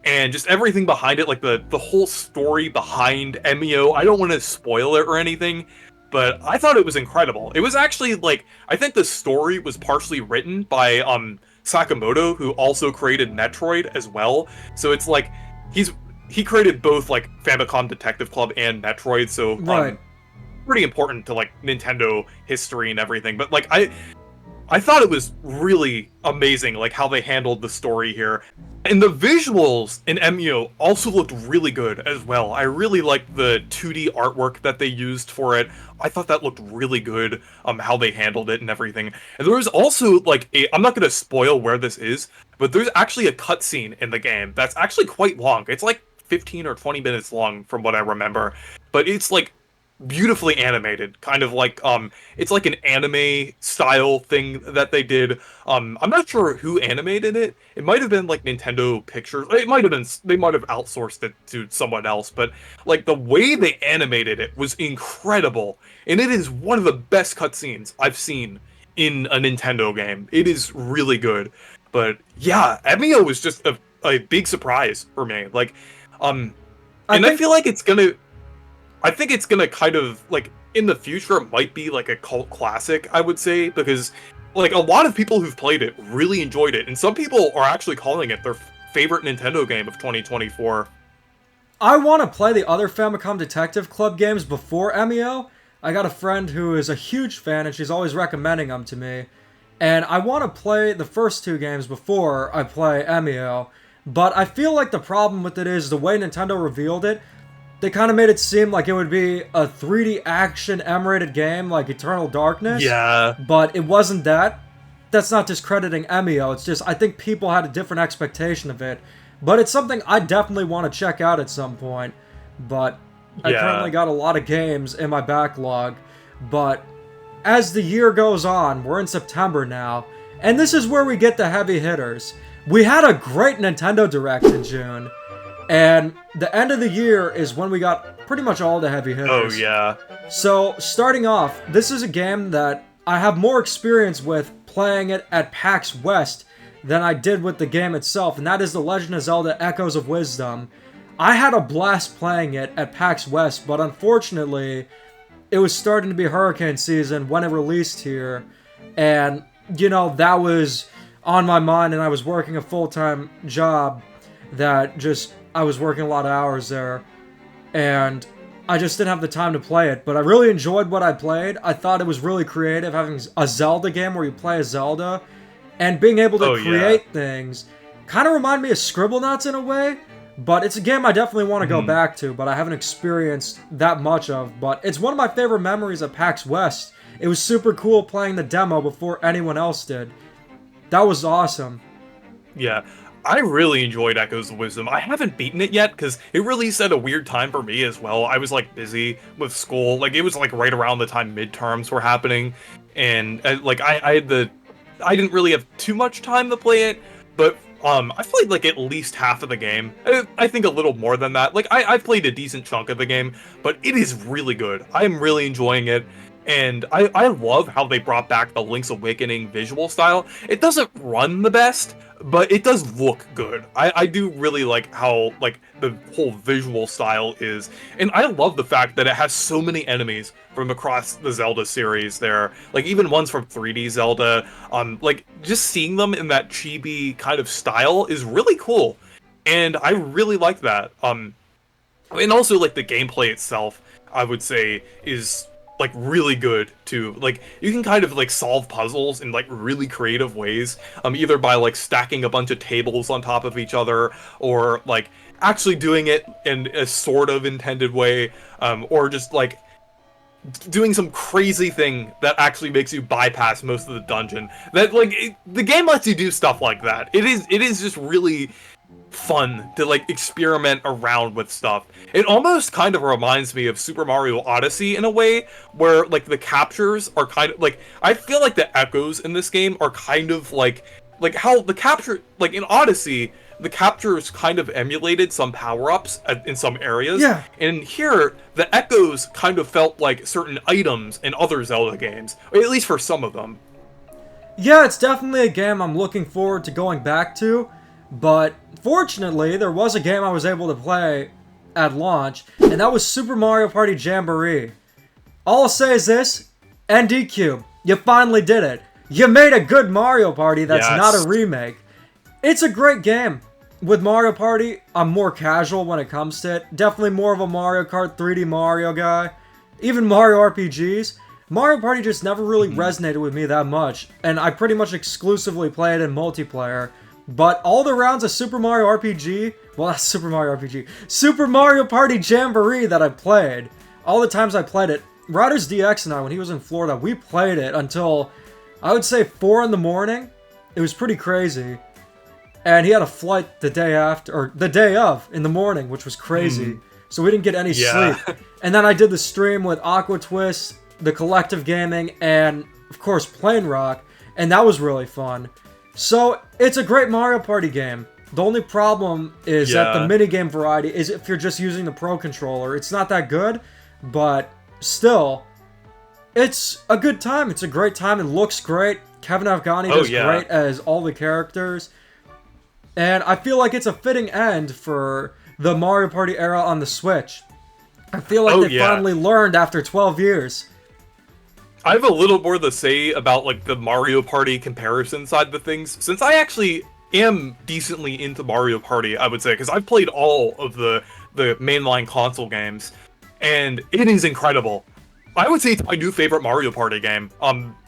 and just everything behind it, like, the whole story behind Emio. I don't want to spoil it or anything, but I thought it was incredible. It was actually, like, I think the story was partially written by Sakamoto, who also created Metroid as well. So it's like, he created both, like, Famicom Detective Club and Metroid, so pretty important to, like, Nintendo history and everything. But, like, I thought it was really amazing, like how they handled the story here. And the visuals in Emio also looked really good as well. I really liked the 2D artwork that they used for it. I thought that looked really good, how they handled it and everything. And there was also, like, I'm not gonna spoil where this is, but there's actually a cutscene in the game that's actually quite long. It's like 15 or 20 minutes long from what I remember. But it's, like, beautifully animated, kind of like it's like an anime style thing that they did. I'm not sure who animated it. It might have been like Nintendo Pictures. It might have been, they might have outsourced it to someone else, but like the way they animated it was incredible, and it is one of the best cutscenes I've seen in a Nintendo game. It is really good. But yeah, Emio was just a big surprise for me. Like I feel like I think it's gonna kind of, like, in the future, it might be, like, a cult classic, I would say, because, like, a lot of people who've played it really enjoyed it, and some people are actually calling it their favorite Nintendo game of 2024. I want to play the other Famicom Detective Club games before Emio. I got a friend who is a huge fan, and she's always recommending them to me. And I want to play the first two games before I play Emio. But I feel like the problem with it is the way Nintendo revealed it. They kind of made it seem like it would be a 3D action M-rated game like Eternal Darkness. Yeah. But it wasn't that. That's not discrediting Emio. It's just I think people had a different expectation of it. But it's something I definitely want to check out at some point. But I currently got a lot of games in my backlog. But as the year goes on, we're in September now. And this is where we get the heavy hitters. We had a great Nintendo Direct in June. And the end of the year is when we got pretty much all the heavy hitters. Oh, yeah. So, starting off, this is a game that I have more experience with playing it at PAX West than I did with the game itself, and that is The Legend of Zelda Echoes of Wisdom. I had a blast playing it at PAX West, but unfortunately, it was starting to be hurricane season when it released here, and, you know, that was on my mind, and I was working a full-time job that just... I was working a lot of hours there, and I just didn't have the time to play it, but I really enjoyed what I played. I thought it was really creative, having a Zelda game where you play as Zelda, and being able to create things. Kind of remind me of Scribblenauts in a way, but it's a game I definitely want to go back to, but I haven't experienced that much of, but it's one of my favorite memories of PAX West. It was super cool playing the demo before anyone else did. That was awesome. Yeah. I really enjoyed Echoes of Wisdom. I haven't beaten it yet, because it released at a weird time for me as well. I was, like, busy with school. Like, it was, like, right around the time midterms were happening. And, like, I didn't really have too much time to play it, but, I played, like, at least half of the game. I think a little more than that. Like, I've played a decent chunk of the game, but it is really good. I'm really enjoying it. And I love how they brought back the Link's Awakening visual style. It doesn't run the best, but it does look good. I do really like how, like, the whole visual style is. And I love the fact that it has so many enemies from across the Zelda series there. Like, even ones from 3D Zelda. Like, just seeing them in that chibi kind of style is really cool. And I really like that. And also, like, the gameplay itself, I would say, is... like, really good, too. Like, you can kind of, like, solve puzzles in, like, really creative ways, either by, like, stacking a bunch of tables on top of each other, or, like, actually doing it in a sort of intended way, or just, like, doing some crazy thing that actually makes you bypass most of the dungeon. That, like, the game lets you do stuff like that. It is just really... fun to, like, experiment around with stuff. It almost kind of reminds me of Super Mario Odyssey in a way, where, like, the captures are kind of, like, I feel like the echoes in this game are kind of, like how the capture, like, in Odyssey, the captures kind of emulated some power-ups in some areas. Yeah. And here, the echoes kind of felt like certain items in other Zelda games, or at least for some of them. Yeah, it's definitely a game I'm looking forward to going back to. But fortunately, there was a game I was able to play at launch, and that was Super Mario Party Jamboree. All I'll say is this, ND Cube, you finally did it. You made a good Mario Party that's not a remake. It's a great game. With Mario Party, I'm more casual when it comes to it. Definitely more of a Mario Kart 3D Mario guy. Even Mario RPGs. Mario Party just never really resonated with me that much, and I pretty much exclusively play it in multiplayer. But all the rounds of Super Mario RPG, well, that's Super Mario RPG, Super Mario Party Jamboree that I played, all the times I played it, Riders DX and I, when he was in Florida, we played it until, I would say, 4 in the morning. It was pretty crazy. And he had a flight the day after, or the day of, in the morning, which was crazy. So we didn't get any sleep. And then I did the stream with Aqua Twist, the Collective Gaming, and, of course, Plane Rock, and that was really fun. So, it's a great Mario Party game. The only problem is that the minigame variety is if you're just using the Pro Controller. It's not that good, but still, it's a good time. It's a great time. It looks great. Kevin Afghani does great as all the characters. And I feel like it's a fitting end for the Mario Party era on the Switch. I feel like they finally learned after 12 years. I have a little more to say about like the Mario Party comparison side of things, since I actually am decently into Mario Party, I would say, because I've played all of the mainline console games, and it is incredible. I would say it's my new favorite Mario Party game.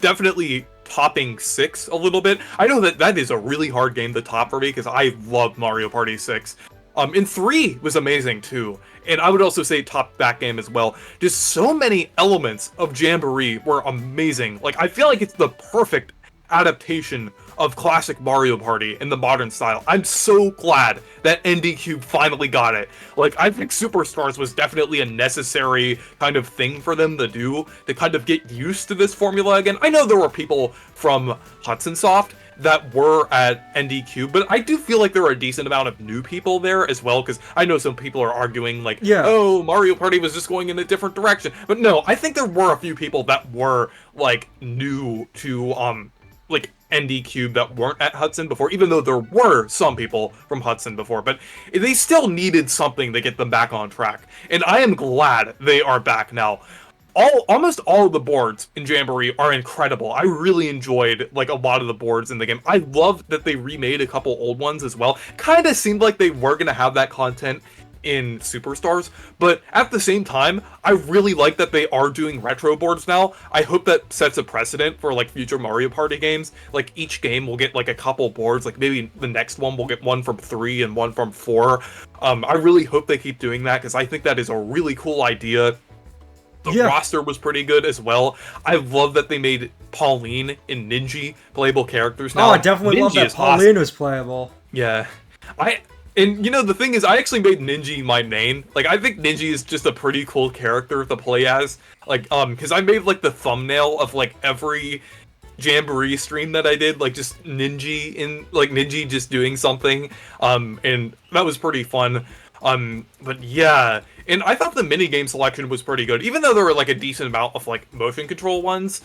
Definitely topping 6 a little bit. I know that is a really hard game to top for me, because I love Mario Party 6. And 3 was amazing too. And I would also say top that game as well. Just so many elements of Jamboree were amazing. Like, I feel like it's the perfect adaptation of classic Mario Party in the modern style. I'm so glad that ND Cube finally got it. Like, I think Superstars was definitely a necessary kind of thing for them to do to kind of get used to this formula again. I know there were people from Hudson Soft that were at ND Cube, but I do feel like there are a decent amount of new people there as well, because I know some people are arguing like, oh, Mario Party was just going in a different direction. But no, I think there were a few people that were like new to like ND Cube that weren't at Hudson before, even though there were some people from Hudson before, but they still needed something to get them back on track. And I am glad they are back now. Almost all of the boards in Jamboree are incredible. I really enjoyed like a lot of the boards in the game. I love that they remade a couple old ones as well. Kind of seemed like they were gonna have that content in Superstars, but at the same time, I really like that they are doing retro boards now. I hope that sets a precedent for like future Mario Party games. Like each game will get like a couple boards, like maybe the next one will get one from 3 and one from 4. I really hope they keep doing that, because I think that is a really cool idea. The roster was pretty good as well. I love that they made Pauline and Ninja playable characters now. Oh, I definitely love that Pauline was playable. Yeah. And you know, the thing is, I actually made Ninja my main. Like, I think Ninja is just a pretty cool character to play as. Like, because I made, like, the thumbnail of, like, every Jamboree stream that I did, like, just Ninja just doing something. And that was pretty fun. But yeah, and I thought the minigame selection was pretty good, even though there were, like, a decent amount of, like, motion control ones.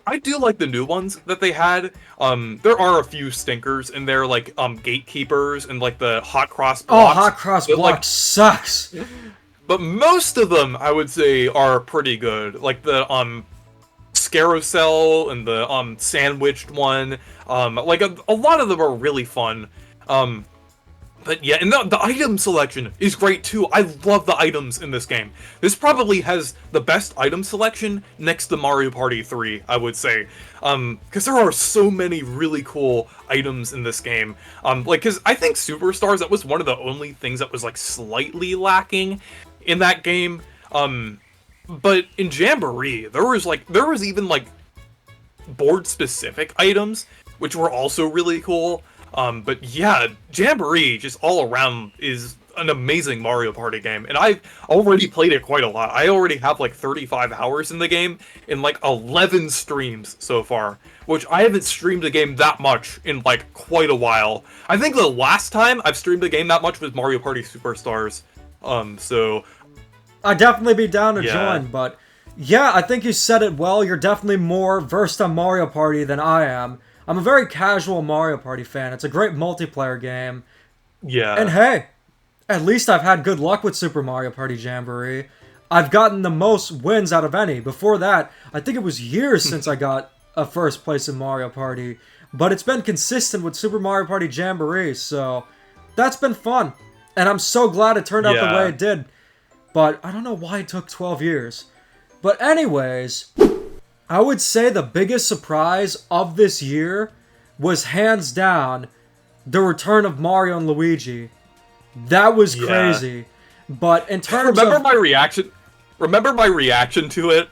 I do like the new ones that they had. There are a few stinkers in there, like gatekeepers and like the hot cross blocks. Oh, hot cross block sucks. But most of them, I would say, are pretty good. Like the Scarousel and the sandwiched one. Like a lot of them are really fun. But yeah, and the item selection is great too. I love the items in this game. This probably has the best item selection next to Mario Party 3, I would say. Because there are so many really cool items in this game. Like, because I think Superstars, that was one of the only things that was, like, slightly lacking in that game. But in Jamboree, there was even, like, board-specific items, which were also really cool. But yeah, Jamboree, just all around, is an amazing Mario Party game, and I've already played it quite a lot. I already have like 35 hours in the game, in like 11 streams so far, which I haven't streamed a game that much in like quite a while. I think the last time I've streamed a game that much was Mario Party Superstars. So... I'd definitely be down to join, but yeah, I think you said it well. You're definitely more versed on Mario Party than I am. I'm a very casual Mario Party fan. It's a great multiplayer game. Yeah. And hey, at least I've had good luck with Super Mario Party Jamboree. I've gotten the most wins out of any. Before that, I think it was years since I got a first place in Mario Party. But it's been consistent with Super Mario Party Jamboree, so that's been fun. And I'm so glad it turned out the way it did. But I don't know why it took 12 years. But anyways... I would say the biggest surprise of this year was hands down the return of Mario and Luigi. That was Yeah. crazy. But in terms Remember of... my reaction? Remember my reaction to it?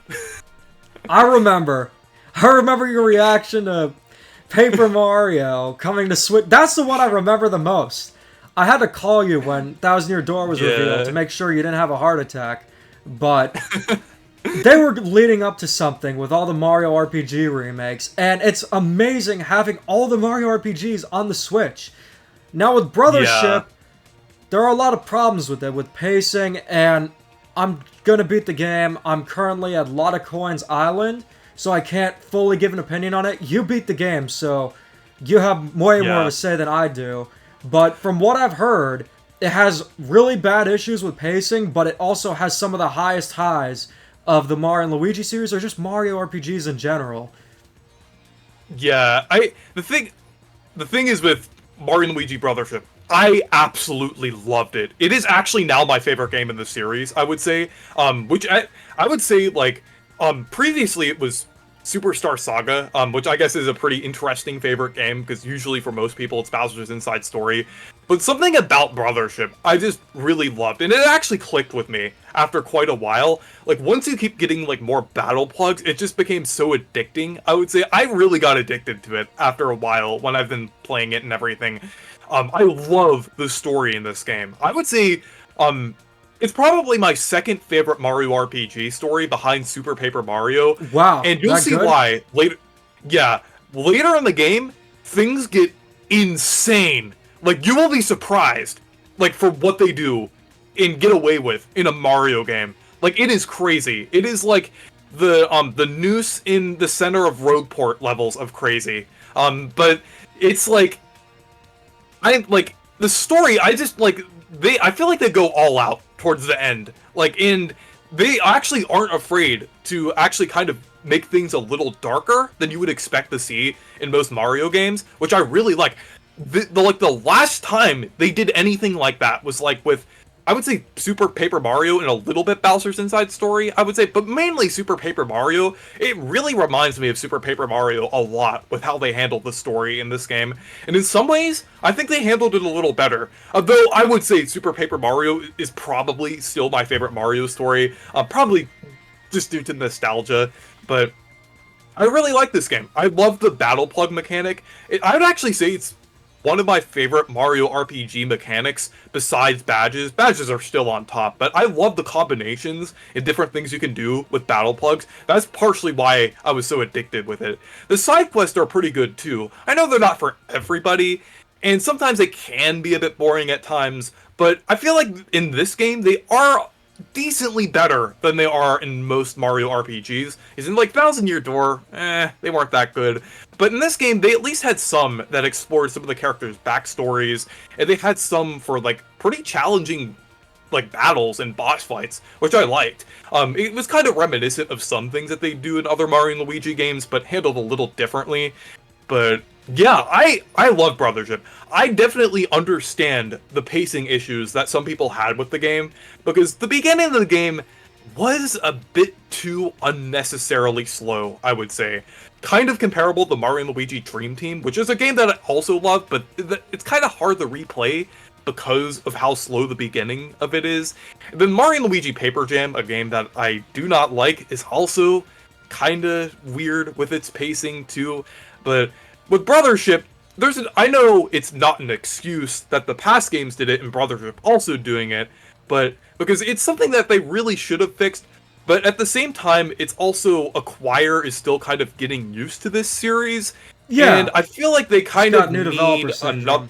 I remember. I remember your reaction to Paper Mario coming to Switch. That's the one I remember the most. I had to call you when Thousand Year Door was revealed to make sure you didn't have a heart attack. But they were leading up to something with all the Mario RPG remakes, and it's amazing having all the Mario RPGs on the Switch. Now with Brothership, there are a lot of problems with it, with pacing, and I'm gonna beat the game. I'm currently at Lot of Coins Island, so I can't fully give an opinion on it. You beat the game, so you have way more to say than I do. But from what I've heard, it has really bad issues with pacing, but it also has some of the highest highs of the Mario and Luigi series, or just Mario RPGs in general. Yeah, the thing is with Mario and Luigi Brothership, I absolutely loved it. It is actually now my favorite game in the series, I would say. Which I would say, like, previously it was Superstar Saga, which I guess is a pretty interesting favorite game, because usually for most people it's Bowser's Inside Story. But something about Brothership I just really loved, and it actually clicked with me after quite a while. Like, once you keep getting, like, more battle plugs, it just became so addicting, I would say. I really got addicted to it after a while when I've been playing it and everything. I love the story in this game. I would say, it's probably my second favorite Mario RPG story behind Super Paper Mario. Wow, and you'll see why later. Yeah, later in the game, things get insane. Like, you will be surprised, like, for what they do and get away with in a Mario game. Like, it is crazy. It is like the noose in the center of Rogueport levels of crazy. But it's like, the story, I feel like they go all out towards the end. Like, and they actually aren't afraid to actually kind of make things a little darker than you would expect to see in most Mario games, which I really like. The last time they did anything like that was like with, I would say, Super Paper Mario and a little bit Bowser's Inside Story, I would say, but mainly Super Paper Mario. It really reminds me of Super Paper Mario a lot with how they handled the story in this game. And in some ways, I think they handled it a little better. Though I would say Super Paper Mario is probably still my favorite Mario story, probably just due to nostalgia, but I really like this game. I love the battle plug mechanic. I would actually say it's one of my favorite Mario RPG mechanics besides badges. Badges are still on top, but I love the combinations and different things you can do with battle plugs. That's partially why I was so addicted with it. The side quests are pretty good too. I know they're not for everybody, and sometimes they can be a bit boring at times, but I feel like in this game they are decently better than they are in most Mario RPGs. Is in, like, Thousand Year Door, they weren't that good. But in this game, they at least had some that explored some of the characters' backstories, and they had some for, like, pretty challenging, like, battles and boss fights, which I liked. It was kind of reminiscent of some things that they do in other Mario and Luigi games, but handled a little differently. But yeah, I love Brothership. I definitely understand the pacing issues that some people had with the game, because the beginning of the game was a bit too unnecessarily slow, I would say. Kind of comparable to Mario & Luigi Dream Team, which is a game that I also love, but it's kind of hard to replay because of how slow the beginning of it is. And then Mario & Luigi Paper Jam, a game that I do not like, is also kind of weird with its pacing too. But with Brothership, I know it's not an excuse that the past games did it and Brothership also doing it, but because it's something that they really should have fixed. But at the same time, it's also Acquire is still kind of getting used to this series. Yeah. And I feel like they kind of new need developer another.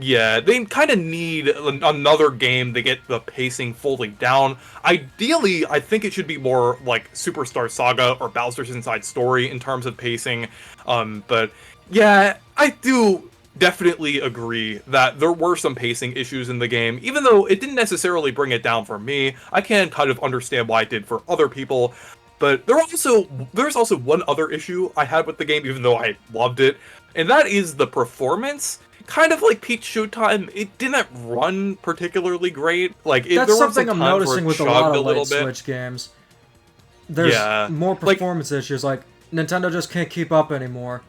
Yeah, they kind of need another game to get the pacing fully down. Ideally, I think it should be more like Superstar Saga or Bowser's Inside Story in terms of pacing. But yeah, I do definitely agree that there were some pacing issues in the game, even though it didn't necessarily bring it down for me. I can kind of understand why it did for other people. But there's also one other issue I had with the game, even though I loved it, and that is the performance. Kind of like Peach Showtime, it didn't run particularly great. Like, that's something I'm noticing with a lot of late Switch games. there's Yeah. more performance issues. Like, Nintendo just can't keep up anymore.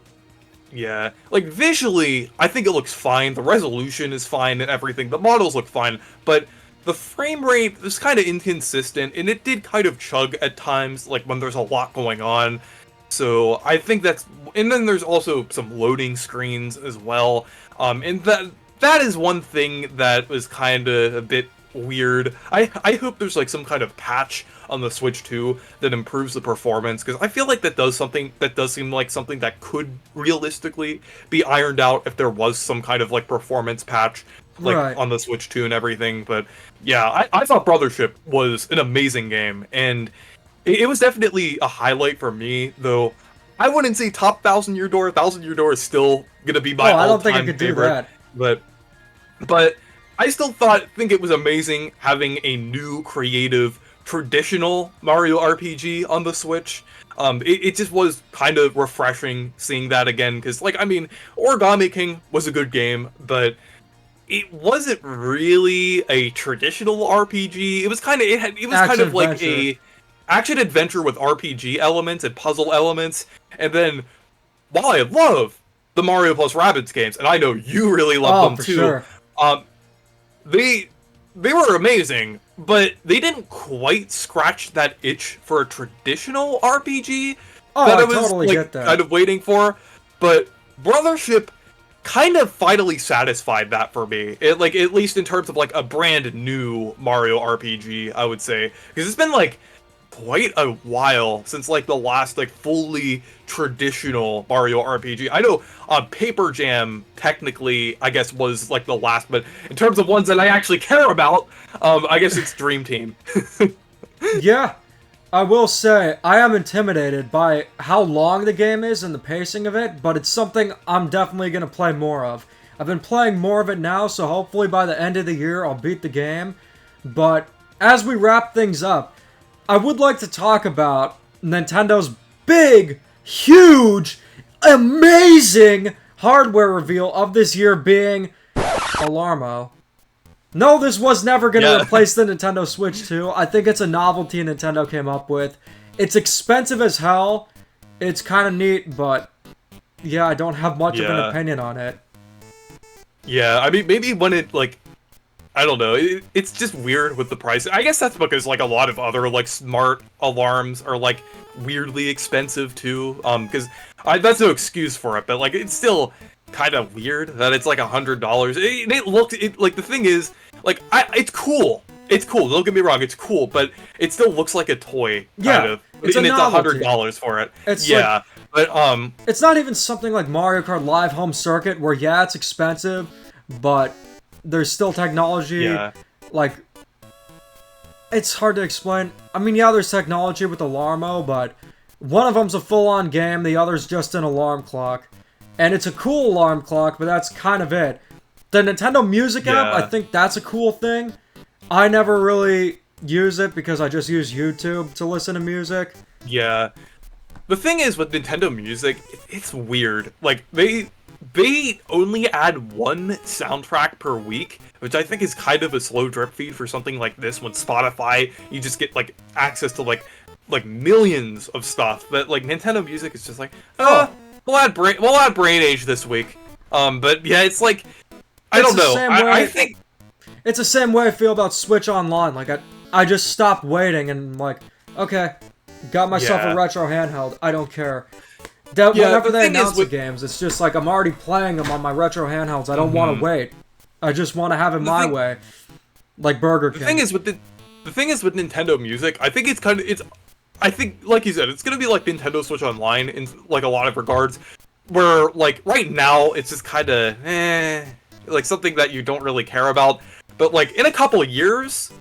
Yeah, like visually, I think it looks fine. The resolution is fine and everything. The models look fine, but the frame rate is kind of inconsistent, and it did kind of chug at times, like when there's a lot going on. So I think that's, and then there's also some loading screens as well. And that is one thing that was kind of a bit weird. I hope there's like some kind of patch on the Switch 2 that improves the performance, because I feel like that does seem like something that could realistically be ironed out if there was some kind of like performance patch like Right. on the Switch 2 and everything. But yeah, I thought Brothership was an amazing game, and it was definitely a highlight for me, though I wouldn't say top Thousand Year Door. Thousand Year Door is still gonna be my I don't all-time think I could favorite. do that. But I still think it was amazing having a new creative traditional Mario RPG on the Switch. It just was kind of refreshing seeing that again, because like, I mean, Origami King was a good game, but it wasn't really a traditional RPG. It was kind of kind of like a action adventure with RPG elements and puzzle elements. And then, while I love the Mario plus Rabbids games, and I know you really love them for too, sure. they were amazing, but they didn't quite scratch that itch for a traditional RPG that I was totally like get that. kind of waiting for. But Brothership kind of finally satisfied that for me. It, like, at least in terms of like a brand new Mario RPG, I would say, because it's been like quite a while since like the last like fully traditional Mario RPG. I know Paper Jam technically I guess was like the last, but in terms of ones that I actually care about, I guess it's Dream Team. Yeah, I will say I am intimidated by how long the game is and the pacing of it, but it's something I'm definitely going to play more of. I've been playing more of it now, so hopefully by the end of the year I'll beat the game. But as we wrap things up, I would like to talk about Nintendo's big, huge, amazing hardware reveal of this year being Alarmo. No, this was never going to replace the Nintendo Switch 2. I think it's a novelty Nintendo came up with. It's expensive as hell. It's kind of neat, but yeah, I don't have much of an opinion on it. Yeah, I mean, maybe when it, like, I don't know, it's just weird with the price. I guess that's because, like, a lot of other, like, smart alarms are, like, weirdly expensive, too. Because that's no excuse for it, but, like, it's still kind of weird that it's, like, $100. Like, the thing is, like, it's cool. It's cool, don't get me wrong, it's cool, but it still looks like a toy, kind of. It's and a it's novelty. $100 for it. It's yeah, but, it's not even something like Mario Kart Live Home Circuit, where, yeah, it's expensive, but there's still technology, like, it's hard to explain. I mean, yeah, there's technology with Alarmo, but one of them's a full-on game, the other's just an alarm clock. And it's a cool alarm clock, but that's kind of it. The Nintendo Music app, I think that's a cool thing. I never really use it because I just use YouTube to listen to music. Yeah. The thing is with Nintendo Music, it's weird. Like, they only add one soundtrack per week, which I think is kind of a slow drip feed for something like this. When Spotify, you just get like access to like millions of stuff. But like Nintendo Music is just like, we'll add Brain Age this week. But yeah, it's like, I don't know. I think it's the same way I feel about Switch Online. Like I just stopped waiting and like, okay, got myself a retro handheld. I don't care. Whenever they announce the games, it's just like I'm already playing them on my retro handhelds. I don't want to wait. I just want to have it my way, like Burger King. The thing is with Nintendo Music, I think I think, like you said, it's gonna be like Nintendo Switch Online in like a lot of regards, where like right now it's just kind of like something that you don't really care about. But like in a couple of years,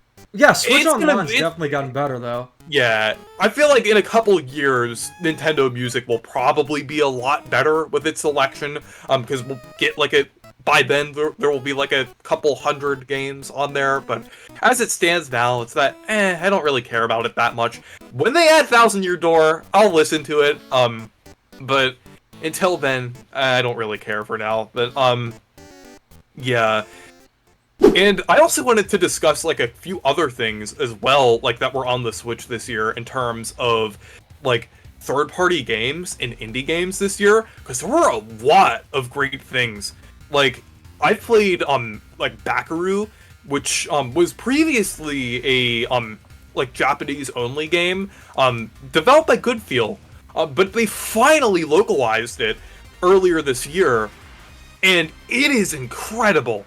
Switch Online's definitely gotten better though. Yeah, I feel like in a couple years, Nintendo Music will probably be a lot better with its selection, because we'll get like by then there will be like a couple hundred games on there, but as it stands now, it's that, I don't really care about it that much. When they add Thousand Year Door, I'll listen to it, but until then, I don't really care for now, but, yeah. And I also wanted to discuss like a few other things as well, like that were on the Switch this year in terms of like third-party games and indie games this year, because there were a lot of great things. Like I played like Bakaru, which was previously a like Japanese only game developed by Goodfeel, but they finally localized it earlier this year, and it is incredible.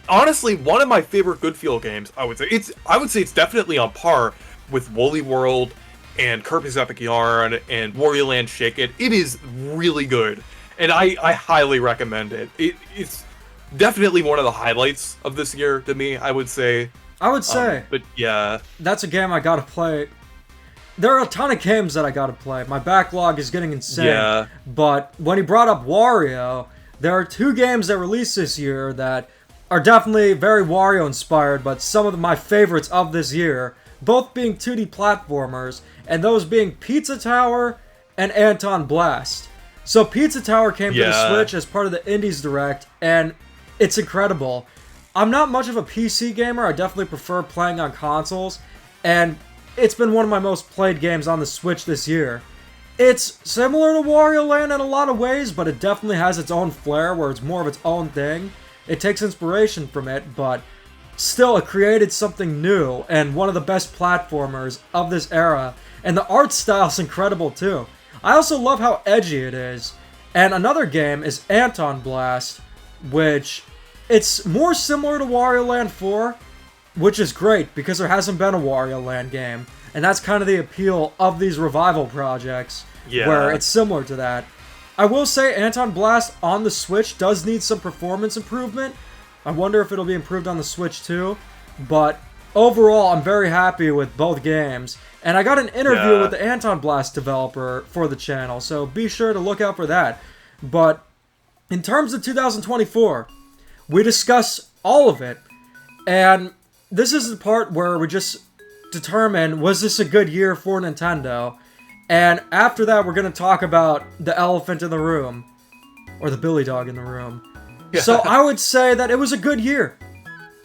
Honestly, one of my favorite Goodfeel games. I would say it's definitely on par with Woolly World and Kirby's Epic Yarn and Wario Land Shake It. It is really good, and I highly recommend it. It's definitely one of the highlights of this year to me, I would say. But yeah, that's a game I gotta play. There are a ton of games that I gotta play. My backlog is getting insane. Yeah. But when he brought up Wario, there are 2 games that released this year that are definitely very Wario inspired, but some of my favorites of this year, both being 2D platformers, and those being Pizza Tower and Anton Blast. So Pizza Tower came to the Switch as part of the Indies Direct, and it's incredible. I'm not much of a PC gamer, I definitely prefer playing on consoles, and it's been one of my most played games on the Switch this year. It's similar to Wario Land in a lot of ways, but it definitely has its own flair where it's more of its own thing. It takes inspiration from it, but still it created something new and one of the best platformers of this era. And the art style's incredible too. I also love how edgy it is. And another game is Anton Blast, which it's more similar to Wario Land 4, which is great because there hasn't been a Wario Land game. And that's kind of the appeal of these revival projects, where it's similar to that. I will say Anton Blast on the Switch does need some performance improvement. I wonder if it'll be improved on the Switch too. But overall, I'm very happy with both games. And I got an interview with the Anton Blast developer for the channel, so be sure to look out for that. But in terms of 2024, we discuss all of it. And this is the part where we just determine, was this a good year for Nintendo? And after that, we're going to talk about the elephant in the room. Or the Billy Dog in the room. Yeah. So I would say that it was a good year.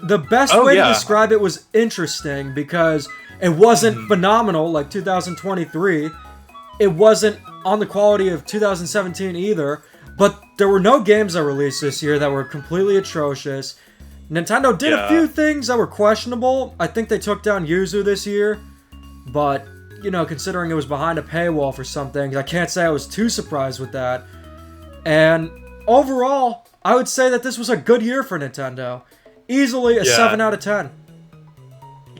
The best way to describe it was interesting, because it wasn't phenomenal like 2023. It wasn't on the quality of 2017 either. But there were no games that released this year that were completely atrocious. Nintendo did a few things that were questionable. I think they took down Yuzu this year. But, you know, considering it was behind a paywall for some things, I can't say I was too surprised with that. And overall, I would say that this was a good year for Nintendo. Easily a 7 out of 10.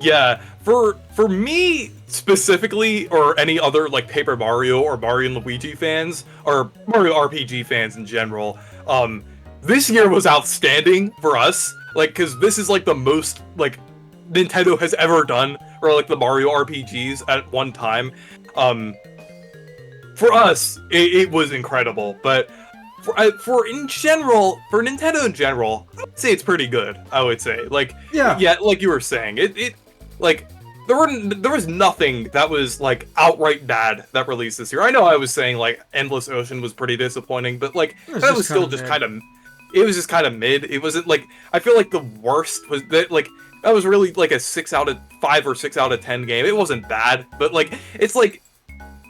Yeah, for me specifically, or any other like Paper Mario or Mario and Luigi fans, or Mario RPG fans in general, this year was outstanding for us. Like, because this is like the most like Nintendo has ever done, or like the Mario RPGs at one time. For us, it was incredible. But for Nintendo in general, I would say it's pretty good. I would say, like, like you were saying, it like there was nothing that was like outright bad that released this year. I know I was saying like Endless Ocean was pretty disappointing, but like that was still just kind of. It was just kind of mid. It wasn't like, I feel like the worst was that like that was really like a 6 out of 5 or 6 out of 10 game. It wasn't bad, but like it's like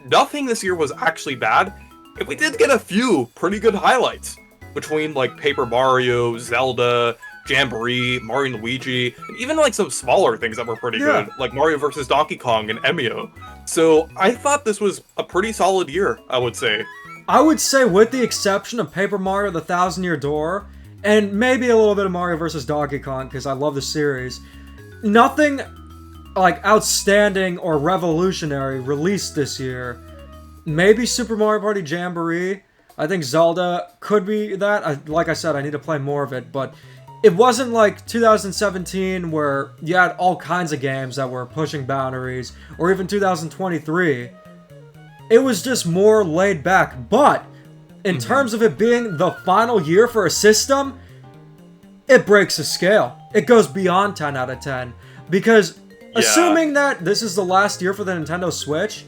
nothing this year was actually bad. And we did get a few pretty good highlights between like Paper Mario, Zelda, Jamboree, Mario and Luigi, and even like some smaller things that were pretty good, like Mario vs. Donkey Kong and Emio. So I thought this was a pretty solid year, I would say. I would say, with the exception of Paper Mario: The Thousand Year Door, and maybe a little bit of Mario vs. Donkey Kong, because I love the series, nothing like outstanding or revolutionary released this year. Maybe Super Mario Party Jamboree. I think Zelda could be that. Like I said, I need to play more of it, but it wasn't like 2017 where you had all kinds of games that were pushing boundaries, or even 2023. It was just more laid back, but in terms of it being the final year for a system, it breaks the scale. It goes beyond 10 out of 10. Because assuming that this is the last year for the Nintendo Switch,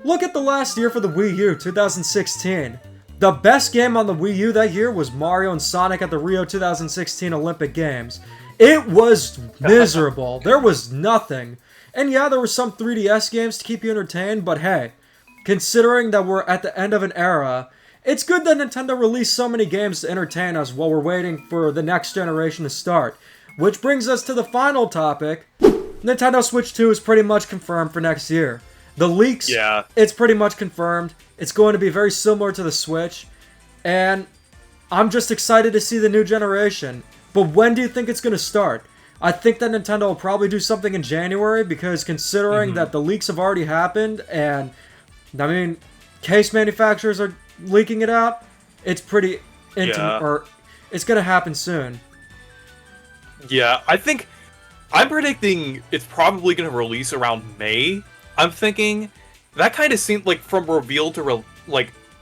look at the last year for the Wii U, 2016. The best game on the Wii U that year was Mario and Sonic at the Rio 2016 Olympic Games. It was miserable. There was nothing. And yeah, there were some 3DS games to keep you entertained, but hey, considering that we're at the end of an era, it's good that Nintendo released so many games to entertain us while we're waiting for the next generation to start. Which brings us to the final topic. Nintendo Switch 2 is pretty much confirmed for next year. The leaks, it's pretty much confirmed. It's going to be very similar to the Switch. And I'm just excited to see the new generation. But when do you think it's going to start? I think that Nintendo will probably do something in January, because considering that the leaks have already happened, and, I mean, case manufacturers are leaking it out, it's pretty intimate, or it's going to happen soon. Yeah, I'm predicting it's probably going to release around May. I'm thinking that kind of seemed like from reveal to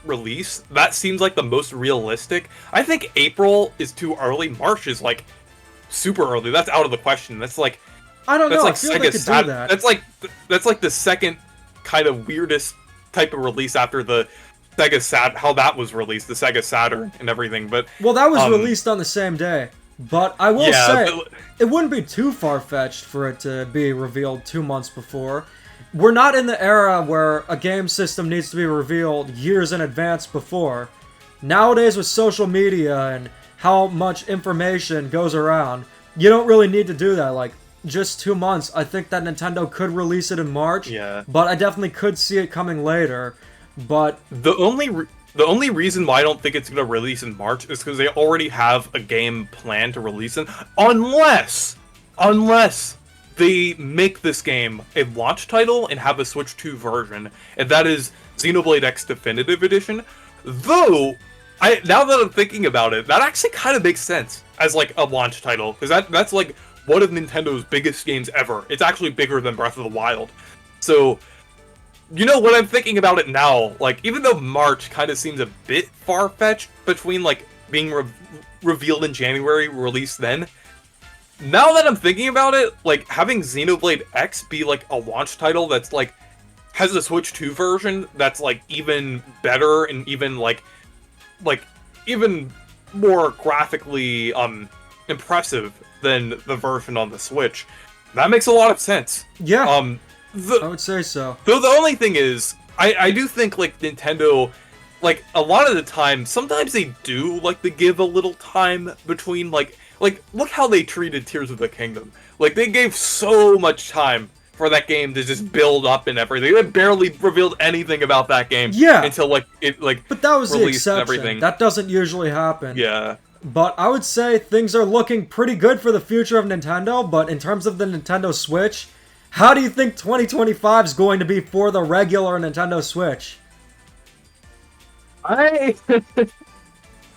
release, that seems like the most realistic. I think April is too early. March is like super early. That's out of the question. That's like, I don't know. Like I feel like they could do that. That's like the second kind of weirdest type of release after the Sega Saturn, how that was released, the Sega Saturn and everything. But well, that was released on the same day. But I will say, it wouldn't be too far-fetched for it to be revealed 2 months before. We're not in the era where a game system needs to be revealed years in advance before. Nowadays, with social media and how much information goes around, you don't really need to do that. Like, just 2 months. I think that Nintendo could release it in March, but I definitely could see it coming later. But the only reason why I don't think it's going to release in March is because they already have a game planned to release in, unless they make this game a launch title and have a Switch 2 version, and that is Xenoblade X Definitive Edition. Though, now that I'm thinking about it, that actually kind of makes sense as like a launch title, because that's like one of Nintendo's biggest games ever. It's actually bigger than Breath of the Wild. So, you know, when I'm thinking about it now, like, even though March kind of seems a bit far-fetched between, like, being revealed in January, released then, now that I'm thinking about it, like, having Xenoblade X be, like, a launch title that's, like, has a Switch 2 version that's, like, even better and even, like, even more graphically, impressive than the version on the Switch, that makes a lot of sense. Yeah. I would say so. Though the only thing is, I do think, like, Nintendo, like, a lot of the time, sometimes they do like to give a little time between, like, look how they treated Tears of the Kingdom. Like, they gave so much time for that game to just build up and everything. They barely revealed anything about that game until, like, it, like, but that was the released and exception. everything. That doesn't usually happen. Yeah. But I would say things are looking pretty good for the future of Nintendo, but in terms of the Nintendo Switch, how do you think 2025 is going to be for the regular Nintendo Switch?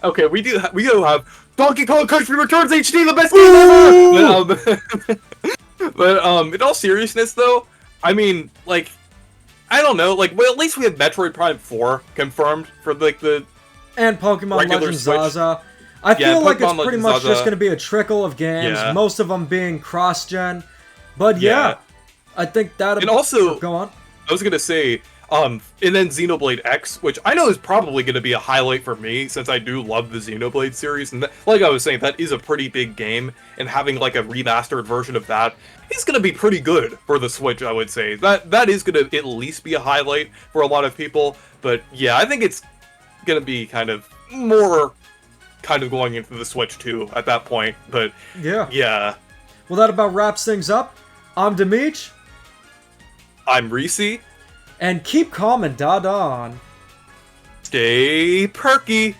Okay, we do have Donkey Kong Country Returns HD, the best game ever! But in all seriousness, though, I mean, like, I don't know, like, well, at least we have Metroid Prime 4 confirmed for, like, the and Pokemon Legends Zaza. I feel like it's pretty much just going to be a trickle of games, most of them being cross-gen. But yeah, I think that... And also, go on. I was going to say, and then Xenoblade X, which I know is probably going to be a highlight for me, since I do love the Xenoblade series, and like I was saying, that is a pretty big game, and having, like, a remastered version of that is going to be pretty good for the Switch, I would say. That is going to at least be a highlight for a lot of people, but yeah, I think it's going to be kind of more kind of going into the Switch too at that point, but yeah. Well, that about wraps things up. I'm Demeech. I'm Reese. And keep calm and da-da on. Stay perky.